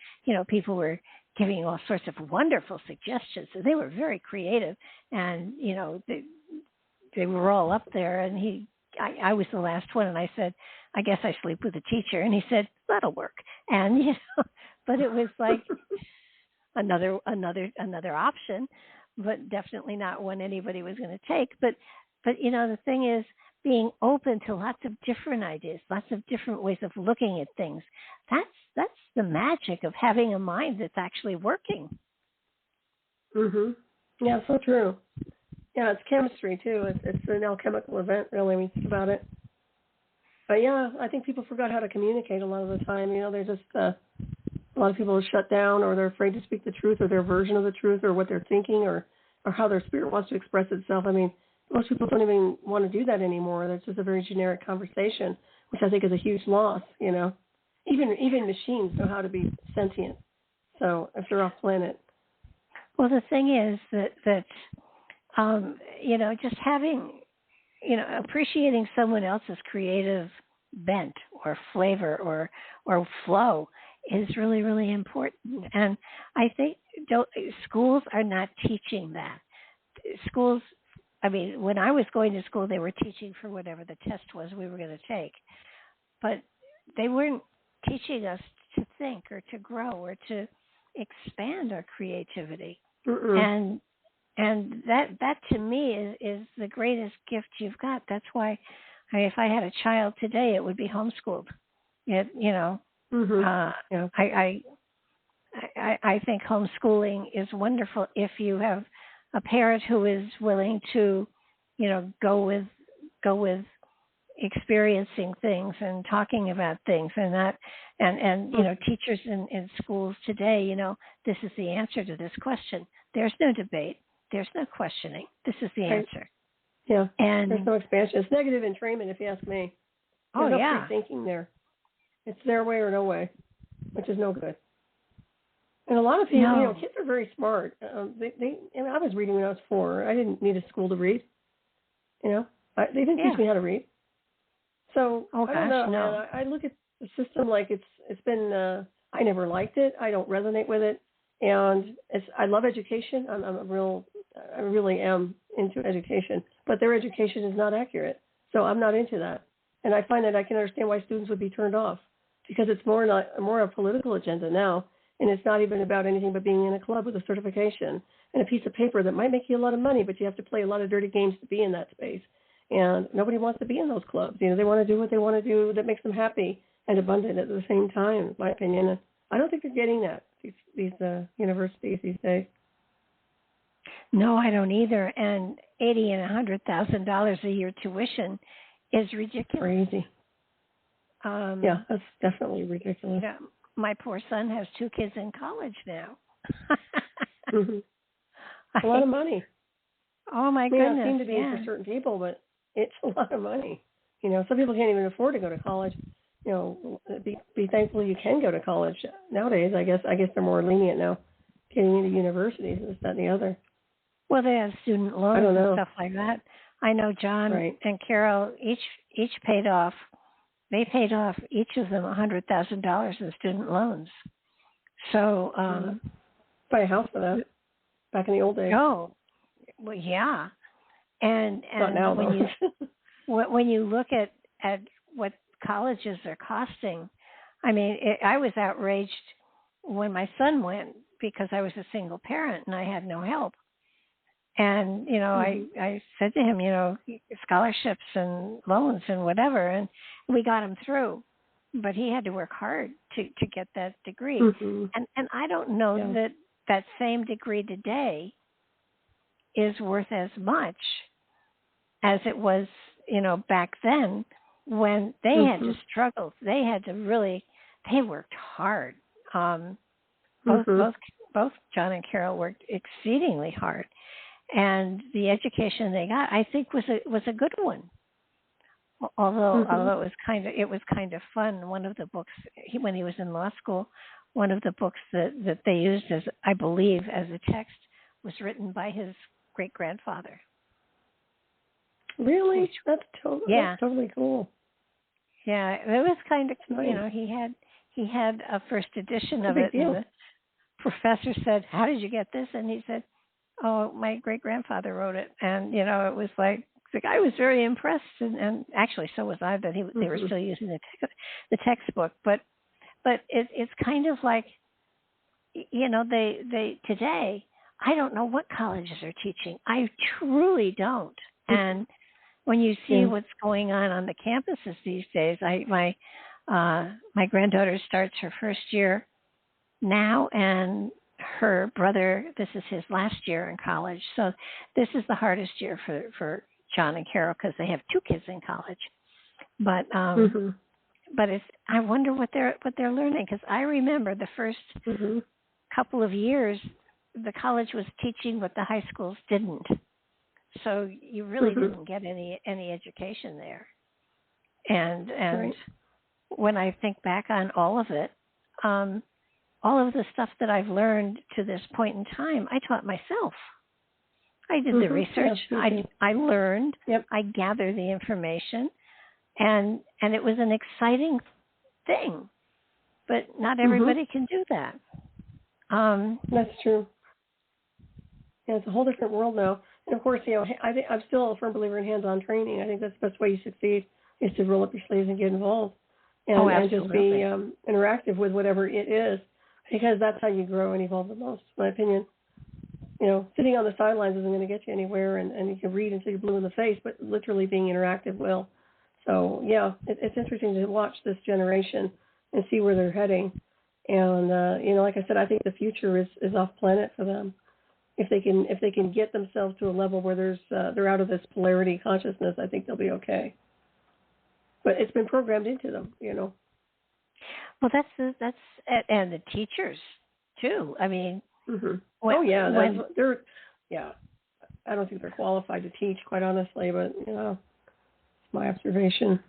people were giving all sorts of wonderful suggestions. So they were very creative, and they were all up there. And I was the last one, and I said, I guess I sleep with the teacher. And he said, that'll work. And but it was like another option, but definitely not one anybody was going to take. But the thing is, being open to lots of different ideas, lots of different ways of looking at things. That's the magic of having a mind that's actually working. Yeah, so true. Yeah, it's chemistry too. It's an alchemical event, really, when you think about it. But yeah, I think people forgot how to communicate a lot of the time. They're just a lot of people are shut down, or they're afraid to speak the truth, or their version of the truth, or what they're thinking, or how their spirit wants to express itself. I mean, most people don't even want to do that anymore. That's just a very generic conversation, which I think is a huge loss. Even machines know how to be sentient. So if they're off planet. Well, the thing is that just having, appreciating someone else's creative bent or flavor or flow is really, really important. And I think schools are not teaching that. schools, I mean, when I was going to school, they were teaching for whatever the test was we were going to take. But they weren't teaching us to think or to grow or to expand our creativity. And that to me is the greatest gift you've got. That's why if I had a child today, it would be homeschooled. I think homeschooling is wonderful if you have a parent who is willing to, go with experiencing things and talking about things and that, and teachers in schools today, this is the answer to this question. There's no debate. There's no questioning. This is the answer. Yeah. And there's no expansion. It's negative entrainment, if you ask me. There's no free thinking there. It's their way or no way, which is no good. And a lot of people, kids are very smart. I was reading when I was 4. I didn't need a school to read. They didn't teach me how to read. So I don't know. No. I look at the system like it's been. I never liked it. I don't resonate with it, and I love education. I really am into education, but their education is not accurate. So I'm not into that, and I find that I can understand why students would be turned off because it's more a political agenda now. And it's not even about anything but being in a club with a certification and a piece of paper that might make you a lot of money, but you have to play a lot of dirty games to be in that space. And nobody wants to be in those clubs. They want to do what they want to do that makes them happy and abundant at the same time, in my opinion. And I don't think they're getting that, these universities these days. No, I don't either. And $80,000 and $100,000 a year tuition is ridiculous. Crazy. That's definitely ridiculous. Yeah. My poor son has 2 kids in college now. A lot of money. Oh, my goodness. It seems to be for certain people, but it's a lot of money. Some people can't even afford to go to college. Be thankful you can go to college nowadays. I guess they're more lenient now, getting into universities and this, that, and the other. Well, they have student loans and stuff like that. I know John and Carol each paid off. They paid off each of them $100,000 in student loans. So buy a house for that back in the old days. Oh, well, yeah. And not now, when you look at what colleges are costing, I mean, I was outraged when my son went because I was a single parent and I had no help. And, I said to him, scholarships and loans and whatever, and we got him through. But he had to work hard to get that degree. And I don't know that same degree today is worth as much as it was, back then when they had to struggle. They had to they worked hard. Both John and Carol worked exceedingly hard. And the education they got, I think, was a good one. Although it was kind of fun. One of the books when he was in law school, one of the books that they used as, I believe, as a text was written by his great grandfather. Really? That's totally cool. Yeah, it was kind of he had a first edition of it. And the professor said, "How did you get this?" And he said, "Oh, my great-grandfather wrote it." And, it was like I was very impressed. And actually, so was I, that they were still using the textbook. But it's kind of like, they today, I don't know what colleges are teaching. I truly don't. And when you see what's going on the campuses these days, my granddaughter starts her first year now, and her brother, this is his last year in college. So this is the hardest year for John and Carol because they have 2 kids in college. But I wonder what they're learning, because I remember the first couple of years the college was teaching what the high schools didn't. So you really didn't get any education there. And when I think back on all of it, all of the stuff that I've learned to this point in time, I taught myself. I did the research. I learned. I gathered the information, and it was an exciting thing. But not everybody can do that. That's true. Yeah, it's a whole different world now. And of course, I think I'm still a firm believer in hands-on training. I think that's the best way you succeed is to roll up your sleeves and get involved, and just be interactive with whatever it is, because that's how you grow and evolve the most, in my opinion. Sitting on the sidelines isn't going to get you anywhere, and you can read until you're blue in the face, but literally being interactive will. So, yeah, it's interesting to watch this generation and see where they're heading. And, like I said, I think the future is off planet for them. If they can get themselves to a level where they're out of this polarity consciousness, I think they'll be okay. But it's been programmed into them, Well, that's and the teachers too. I mean, they're I don't think they're qualified to teach, quite honestly. But it's my observation.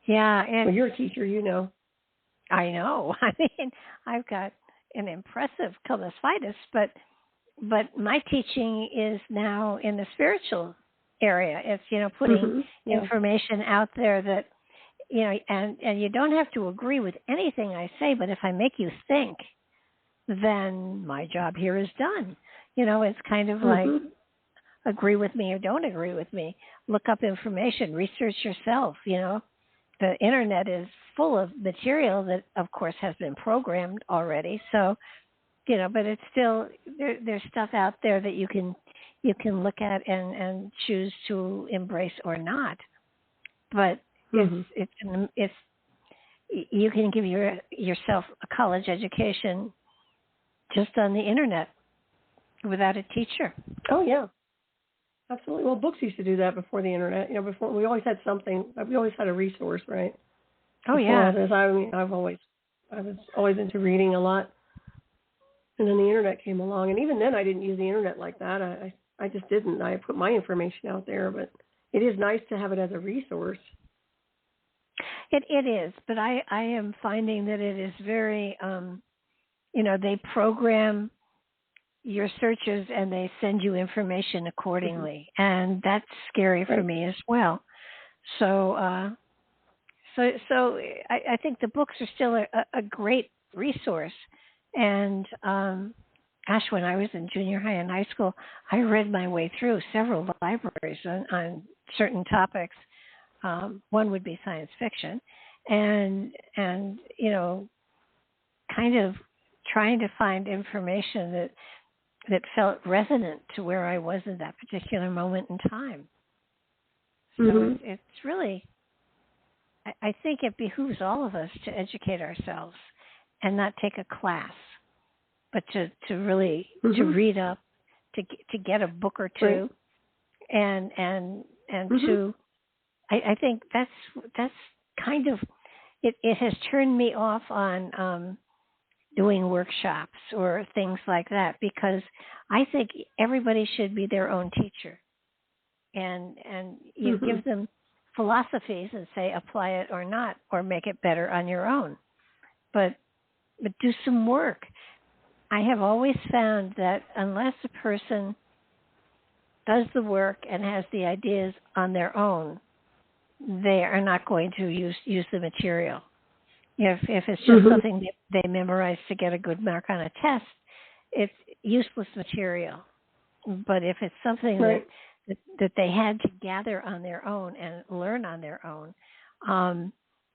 Yeah, well, you're a teacher, I know. I mean, I've got an impressive colitis, but my teaching is now in the spiritual area. It's putting information out there that and you don't have to agree with anything I say, but if I make you think, then my job here is done. It's kind of like agree with me or don't agree with me. Look up information, research yourself. The internet is full of material that, of course, has been programmed already. So, but it's still there's stuff out there that you can look at and choose to embrace or not. But it's you can give yourself a college education just on the internet without a teacher. Oh yeah, absolutely. Well, books used to do that before the internet. Before we always had something. We always had a resource, right? Oh yeah. I was always into reading a lot, and then the internet came along, and even then I didn't use the internet like that. I just didn't. I put my information out there, but it is nice to have it as a resource. It is, but I am finding that it is very, they program your searches and they send you information accordingly, and that's scary for me as well. So I think the books are still a great resource. And when I was in junior high and high school, I read my way through several libraries on certain topics. One would be science fiction, and kind of trying to find information that felt resonant to where I was in that particular moment in time. So it's really, I think it behooves all of us to educate ourselves and not take a class, but to really to read up, to get a book or two, and to. I think that's kind of it has turned me off on doing workshops or things like that, because I think everybody should be their own teacher, and you give them philosophies and say apply it or not, or make it better on your own, but do some work. I have always found that unless a person does the work and has the ideas on their own, they are not going to use the material. If it's just something they memorize to get a good mark on a test, it's useless material. But if it's something that they had to gather on their own and learn on their own,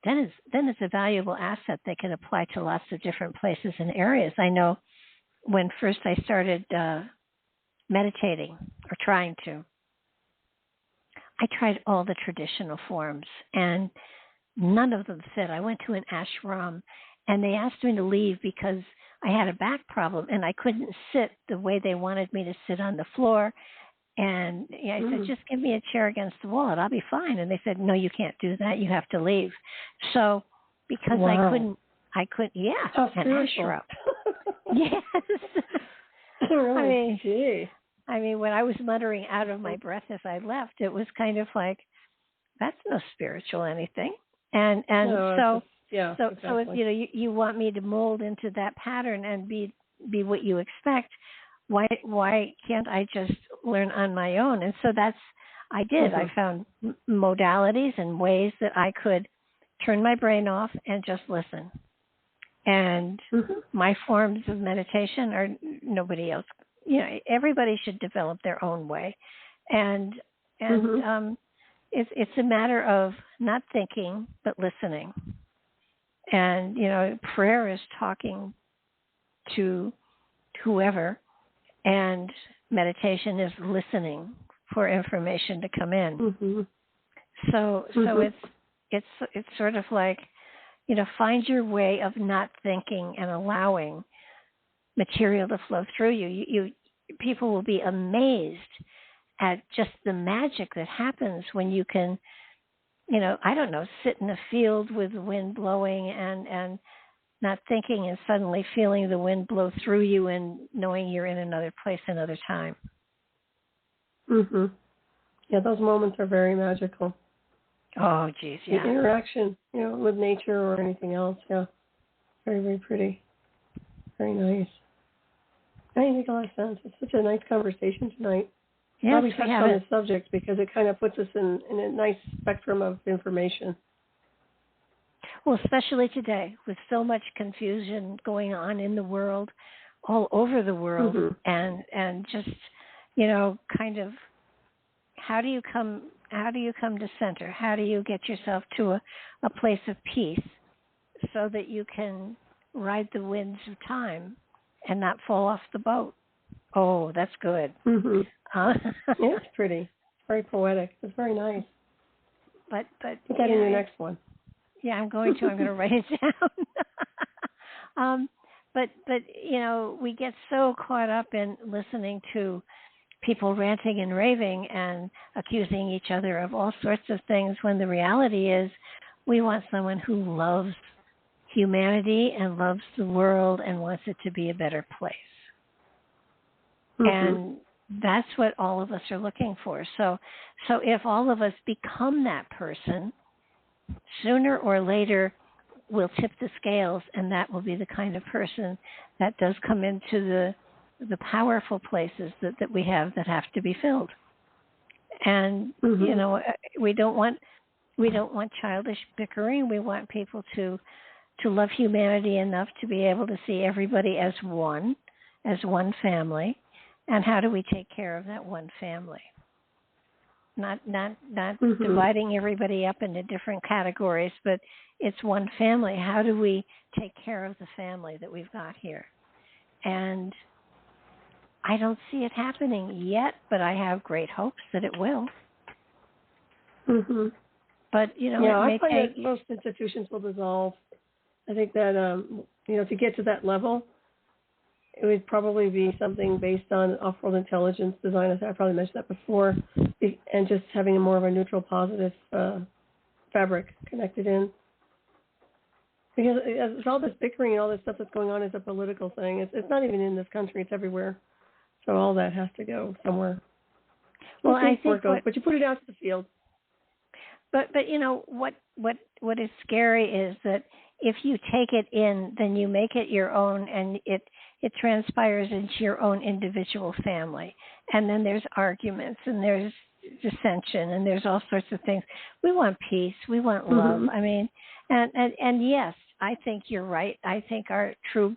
then it's a valuable asset they can apply to lots of different places and areas. I know when first I started meditating, or trying to, I tried all the traditional forms, and none of them fit. I went to an ashram, and they asked me to leave because I had a back problem, and I couldn't sit the way they wanted me to sit on the floor. And I said, just give me a chair against the wall, and I'll be fine. And they said, no, you can't do that. You have to leave. So because I couldn't, How spiritual. Yes. Really? I mean, when I was muttering out of my breath as I left, it was kind of like, that's no spiritual anything. And no, it's, you want me to mold into that pattern and be what you expect. Why can't I just learn on my own? And so I did. I found modalities and ways that I could turn my brain off and just listen. And my forms of meditation are nobody else, everybody should develop their own way, and it's a matter of not thinking but listening. And prayer is talking to whoever, and meditation is listening for information to come in. So it's sort of like, find your way of not thinking and allowing material to flow through you. People will be amazed at just the magic that happens when you can, sit in a field with the wind blowing and not thinking, and suddenly feeling the wind blow through you and knowing you're in another place, another time. Yeah, those moments are very magical. Oh, geez, yeah. The interaction, with nature or anything else, yeah. Very, very pretty. Very nice. I think it makes a lot of sense. It's such a nice conversation tonight. Yes, we touched on this subject because it kind of puts us in a nice spectrum of information. Well, especially today, with so much confusion going on in the world, all over the world, and just, kind of, how do you come to center? How do you get yourself to a place of peace so that you can ride the winds of time and not fall off the boat? Oh, that's good. Yeah, it's pretty. It's very poetic. It's very nice. But put that in your next one. Yeah, I'm going to write it down. But we get so caught up in listening to people ranting and raving and accusing each other of all sorts of things, when the reality is we want someone who loves humanity and loves the world and wants it to be a better place. And that's what all of us are looking for. So if all of us become that person, sooner or later we'll tip the scales, and that will be the kind of person that does come into the powerful places that we have that have to be filled. And we don't want childish bickering. We want people to love humanity enough to be able to see everybody as one family. And how do we take care of that one family? Not dividing everybody up into different categories, but it's one family. How do we take care of the family that we've got here? And I don't see it happening yet, but I have great hopes that it will. But I find that most institutions will dissolve. I think that to get to that level, it would probably be something based on off-world intelligence design. I probably mentioned that before, and just having a more of a neutral, positive fabric connected in. Because it's all this bickering and all this stuff that's going on is a political thing. It's not even in this country; it's everywhere. So all that has to go somewhere. Well, I think, but you put it out to the field. But what is scary is that if you take it in, then you make it your own, and it transpires into your own individual family. And then there's arguments, and there's dissension, and there's all sorts of things. We want peace. We want love. I mean, and yes, I think you're right. I think our true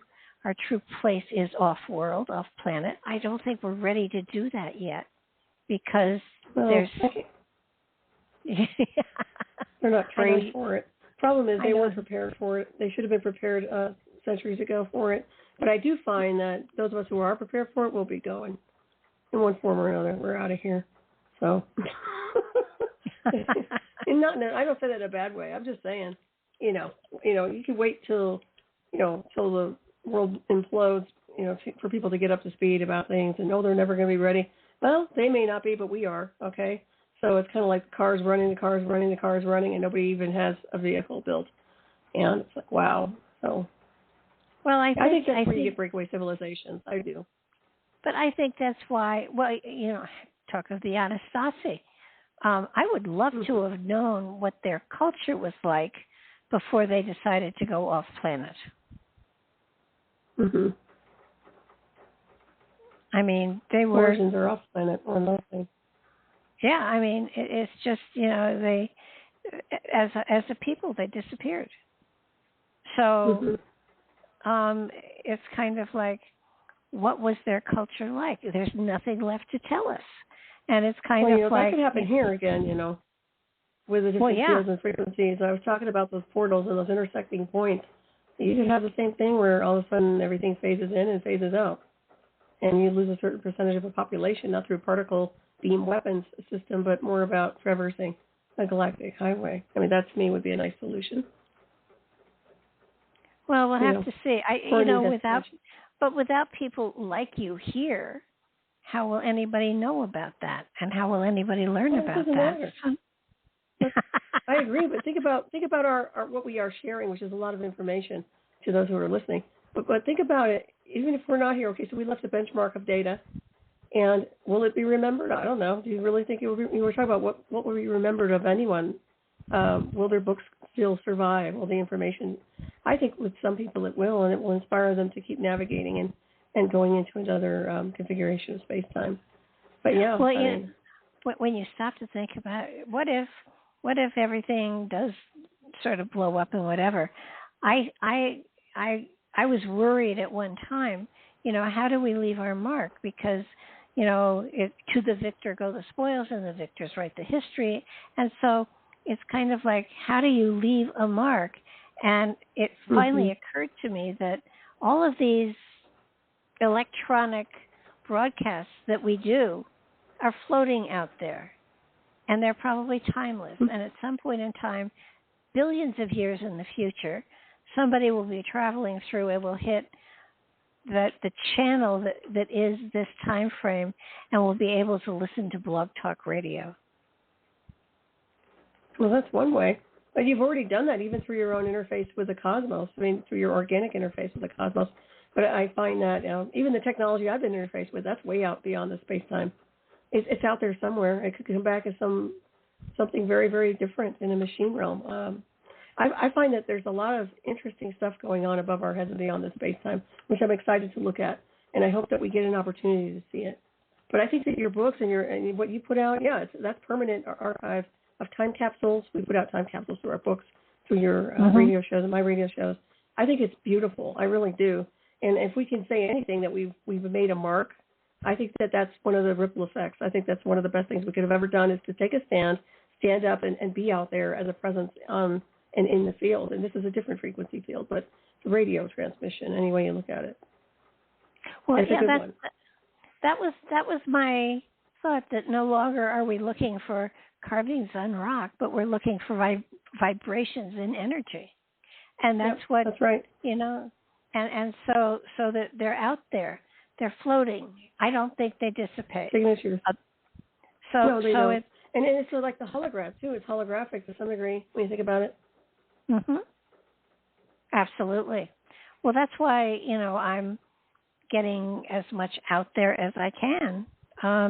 place is off-world, off-planet. I don't think we're ready to do that yet, because there's... They're not trained for it. Problem is, they weren't prepared for it. They should have been prepared centuries ago for it. But I do find that those of us who are prepared for it will be going in one form or another. We're out of here. So, and I don't say that in a bad way. I'm just saying, you can wait till the world implodes, for people to get up to speed about things and know they're never going to be ready. Well, they may not be, but we are. Okay. So it's kind of like the cars running, and nobody even has a vehicle built. And it's like, wow. So, well, I think that's where you get breakaway civilizations. I do. But I think that's why, talk of the Anastasi. I would love to have known what their culture was like before they decided to go off planet. I mean, they were... Origins are off planet or nothing. Yeah, I mean, it's just, they, as a people, they disappeared. So it's kind of like, what was their culture like? There's nothing left to tell us. And it's kind of that could happen here again, with the different fields and frequencies. I was talking about those portals and those intersecting points. You could have the same thing where all of a sudden everything phases in and phases out. And you lose a certain percentage of the population, not through particle beam weapons system, but more about traversing a galactic highway. I mean, that to me would be a nice solution. Well, we'll have to see. Without people like you here, how will anybody know about that? And how will anybody learn about that? I agree, but think about our what we are sharing, which is a lot of information to those who are listening. But think about it. Even if we're not here, okay, so we left a benchmark of data, and will it be remembered? I don't know. Do you really think it will be? We were talking about what will be remembered of anyone. Will their books still survive? Will the information? I think with some people it will, and it will inspire them to keep navigating and going into another configuration of space-time. But yeah. Well, when you stop to think about it, what if everything does sort of blow up and whatever? I was worried at one time, how do we leave our mark? Because, to the victor go the spoils and the victors write the history. And so it's kind of like, how do you leave a mark? And it finally occurred to me that all of these electronic broadcasts that we do are floating out there. And they're probably timeless. And at some point in time, billions of years in the future, somebody will be traveling through and will hit the channel that is this time frame and will be able to listen to Blog Talk Radio. Well, that's one way. But you've already done that even through your own interface with the cosmos. I mean, through your organic interface with the cosmos. But I find that even the technology I've been interfaced with, that's way out beyond the space-time. It's out there somewhere. It could come back as something very, very different in the machine realm. I find that there's a lot of interesting stuff going on above our heads and beyond the space-time, which I'm excited to look at, and I hope that we get an opportunity to see it. But I think that your books and what you put out, that's permanent archive of time capsules. We put out time capsules through our books, through your radio shows and my radio shows. I think it's beautiful. I really do. And if we can say anything that we've made a mark, I think that that's one of the ripple effects. I think that's one of the best things we could have ever done is to take a stand up and be out there as a presence and in the field. And this is a different frequency field, but it's radio transmission, any way you look at it. Well, that was my thought, that no longer are we looking for carvings on rock, but we're looking for vibrations in energy. And that's right. And so that they're out there. They're floating. I don't think they dissipate. Signatures. No, they don't. And it's sort of like the holograph, too. It's holographic to some degree when you think about it. Mm-hmm. Absolutely. Well, that's why, I'm getting as much out there as I can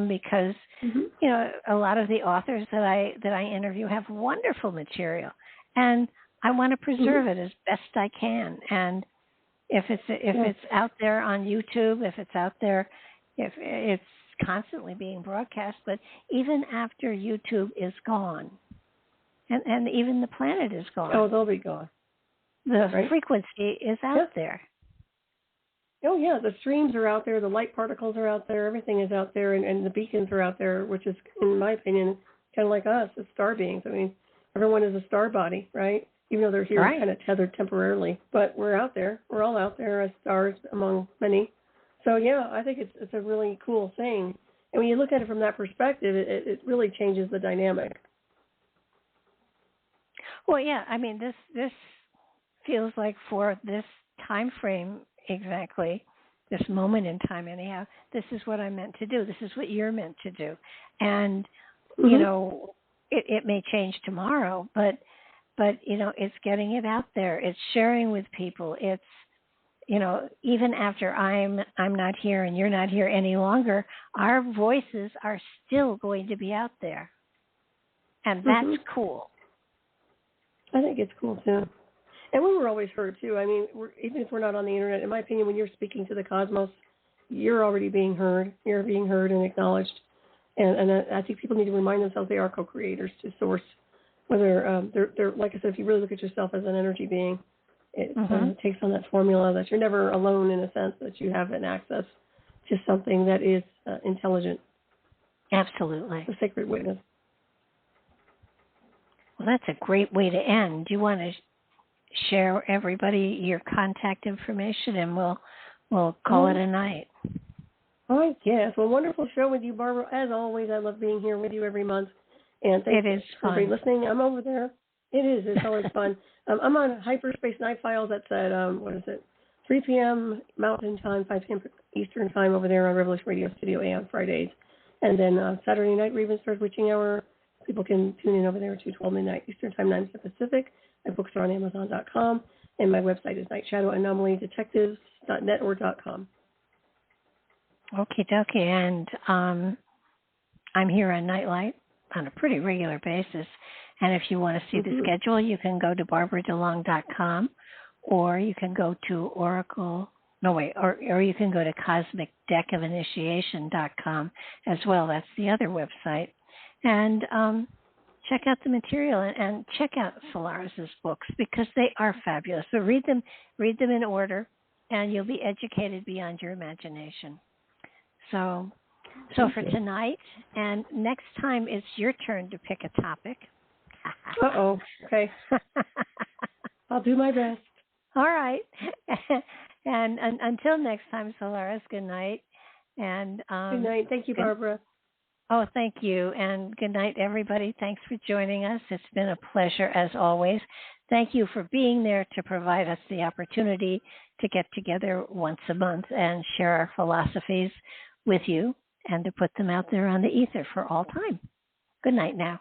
because, a lot of the authors that I interview have wonderful material. And I want to preserve it as best I can. And if it's out there on YouTube, if it's out there, if it's constantly being broadcast, but even after YouTube is gone, and even the planet is gone. Oh, they'll be gone. The frequency is out there. Oh, yeah, the streams are out there, the light particles are out there, everything is out there, and the beacons are out there, which is, in my opinion, kind of like us, as star beings. I mean, everyone is a star body, right? Even though they're here kind of tethered temporarily. But we're out there. We're all out there as stars among many. So, yeah, I think it's a really cool thing. And when you look at it from that perspective, it really changes the dynamic. Well, yeah, I mean, this feels like for this time frame exactly, this moment in time anyhow, this is what I'm meant to do. This is what you're meant to do. And, it may change tomorrow, but it's getting it out there. It's sharing with people. It's, even after I'm not here and you're not here any longer, our voices are still going to be out there. And that's cool. I think it's cool, too. And we were always heard, too. I mean, even if we're not on the Internet, in my opinion, when you're speaking to the cosmos, you're already being heard. You're being heard and acknowledged. And I think people need to remind themselves they are co-creators to source. Whether they're like I said, if you really look at yourself as an energy being, it takes on that formula that you're never alone in a sense, that you have an access just something that is intelligent. Absolutely. The sacred witness. Well, that's a great way to end. Do you want to share everybody your contact information, and we'll call it a night? Oh, yes. Well, wonderful show with you, Barbara. As always, I love being here with you every month. And thank you for everybody listening. I'm over there. It is. It's always fun. I'm on Hyperspace Night Files. That's at, 3 p.m. Mountain Time, 5 p.m. Eastern Time over there on Revelation Radio Studio A on Fridays. And then Saturday night, Raven Star's Witching Hour. People can tune in over there to 12 midnight Eastern Time, 9 Pacific. My books are on Amazon.com. And my website is nightshadowanomalydetectives.net or .com. Okie dokie. And I'm here on Nightlight on a pretty regular basis. And if you want to see the schedule, you can go to barbaradelong.com, or you can go to or you can go to cosmicdeckofinitiation.com as well. That's the other website. And check out the material and check out Solaris's books, because they are fabulous. So read them in order, and you'll be educated beyond your imagination. So for tonight, and next time it's your turn to pick a topic. Uh-oh. Okay. I'll do my best. All right. And until next time, Solaris, good night. And good night. Thank you, Barbara. Oh, thank you. And good night, everybody. Thanks for joining us. It's been a pleasure, as always. Thank you for being there to provide us the opportunity to get together once a month and share our philosophies with you, and to put them out there on the ether for all time. Good night now.